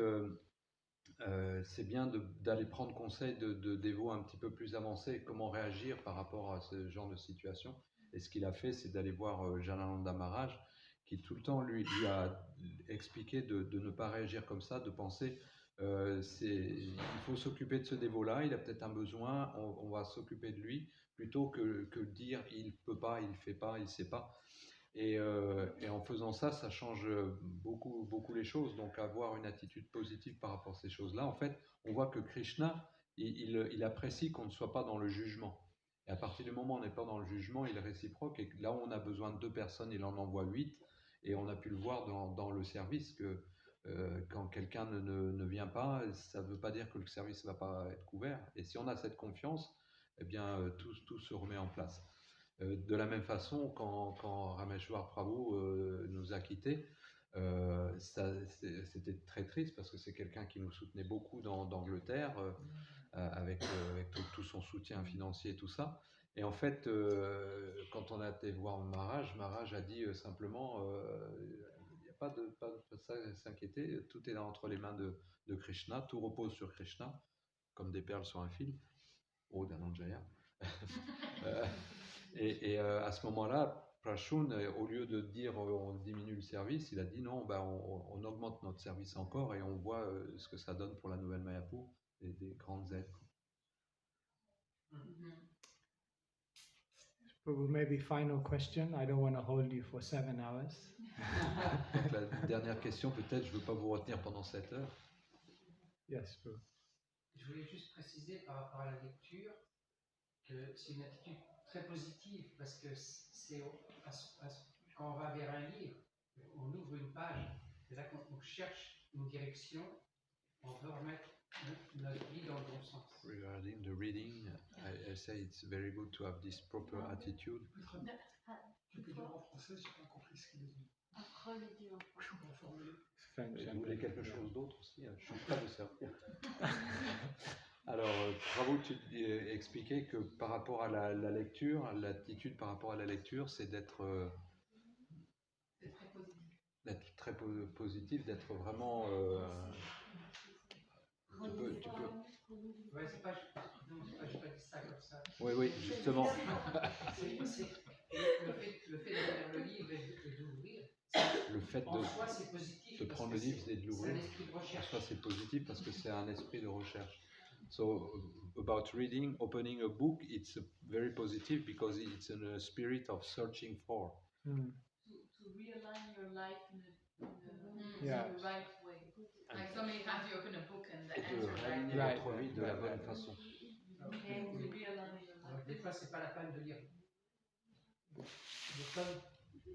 c'est bien d'aller prendre conseil de dévots un petit peu plus avancés, comment réagir par rapport à ce genre de situation. Et ce qu'il a fait, c'est d'aller voir Janananda Maharaj, qui tout le temps lui a expliqué de ne pas réagir comme ça, de penser il faut s'occuper de ce dévot-là, il a peut-être un besoin, on va s'occuper de lui, plutôt que dire il peut pas, il fait pas, il sait pas. Et en faisant ça, ça change beaucoup les choses. Donc avoir une attitude positive par rapport à ces choses-là, en fait, on voit que Krishna, il apprécie qu'on ne soit pas dans le jugement. Et à partir du moment où on n'est pas dans le jugement, il est réciproque. Et là où on a besoin de 2 personnes, il en envoie 8. Et on a pu le voir dans le service que quand quelqu'un ne vient pas, ça ne veut pas dire que le service ne va pas être couvert. Et si on a cette confiance, eh bien, tout se remet en place. De la même façon, quand Rameshwar Prabhu nous a quittés, c'était très triste parce que c'est quelqu'un qui nous soutenait beaucoup d'Angleterre, avec tout son soutien financier et tout ça. Et en fait, quand on a été voir Maharaj a dit simplement il n'y a pas de s'inquiéter, tout est entre les mains de Krishna, tout repose sur Krishna, comme des perles sur un fil. Oh, Dhananjaya. Et à ce moment-là, Prashun, au lieu de dire on diminue le service, il a dit non, on augmente notre service encore et on voit ce que ça donne pour la nouvelle Mayapur et des grandes aides. Maybe final question. I don't want to hold you for 7 hours. Donc la dernière question, peut-être, je ne veux pas vous retenir pendant 7 heures. Yes, Prabhu. Je voulais juste préciser par rapport à la lecture que c'est une attitude très positive parce que c'est quand on va vers un livre, on ouvre une page, et là quand on cherche une direction, on veut remettre notre vie dans le bon sens. Regarding the reading, I say it's very good to have this proper attitude. Tu peux dire en français, j'ai pas compris ce qu'il dit. Vous voulez quelque chose d'autre aussi? Je suis prêt à vous servir. Alors, Prabhu, tu expliquais que par rapport à la lecture, l'attitude par rapport à la lecture, c'est d'être très positif, d'être vraiment... tu peux... Ouais, c'est pas, j'ai pas dit ça comme ça. Oui, justement. Le fait d'ouvrir le livre et d'ouvrir, le fait en soi, c'est positif. De prendre le livre et de l'ouvrir, c'est un esprit de recherche. en soi, c'est positif parce que c'est un esprit de recherche. So about reading, opening a book, it's very positive because it's in a spirit of searching for. Mm. To realign your life in the Yeah. right way. Like so many times you open a book and the Et de answer is right réaligner there. Right, votre vie de la right, bonne right. façon. And to realign your Alors, life. des fois, c'est pas la peine de lire des tonnes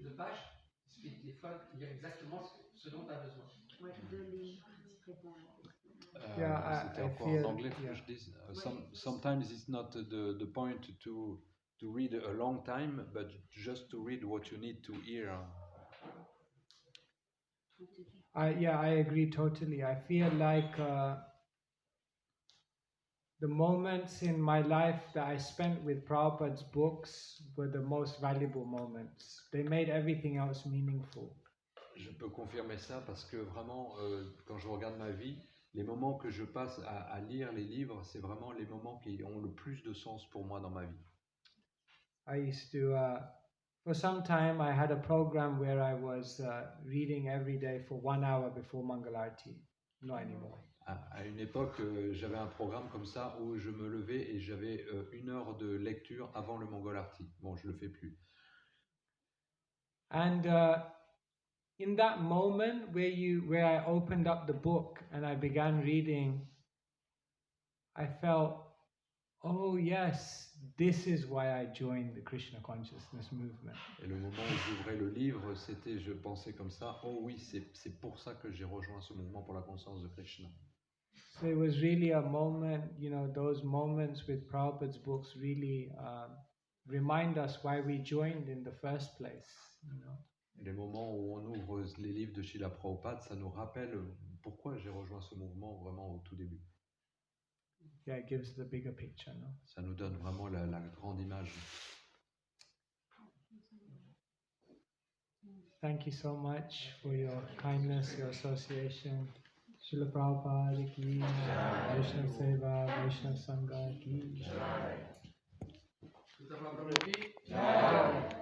de pages. Il suffit des fois de lire exactement ce dont tu as besoin. Ouais, 2 lignes, c'est bon. Yeah, C'était I encore feel- en anglais, faut yeah. que je dise. Sometimes it's not the point to read a long time, but just to read what you need to hear. I agree totally. I feel like the moments in my life that I spent with Prabhupada's books were the most valuable moments. They made everything else meaningful. Je peux confirmer ça parce que vraiment, quand je regarde ma vie, les moments que je passe à lire les livres, c'est vraiment les moments qui ont le plus de sens pour moi dans ma vie. I used to, for some time, I had a program where I was reading every day for 1 hour before Mangalarti. Not anymore. À une époque, j'avais un programme comme ça où je me levais et j'avais 1 heure de lecture avant le Mongol Arti. Bon, je le fais plus. And in that moment where I opened up the book and I began reading, I felt, oh yes, this is why I joined the Krishna consciousness movement. Et le moment où j'ouvrais le livre, c'était, je pensais comme ça, oh oui, c'est pour ça que j'ai rejoint ce mouvement pour la conscience de Krishna. So it was really a moment, those moments with Prabhupada's books really remind us why we joined in the first place. Et les moments où on ouvre les livres de Srila Prabhupada, ça nous rappelle pourquoi j'ai rejoint ce mouvement vraiment au tout début. Yeah, it gives the bigger picture, no? Ça nous donne vraiment la grande image. Thank you so much for your kindness, your association. Srila Prabhupada ki, Vaishnava Seva, Vaishnava Sangha ki. Sutapa Prabhu ki.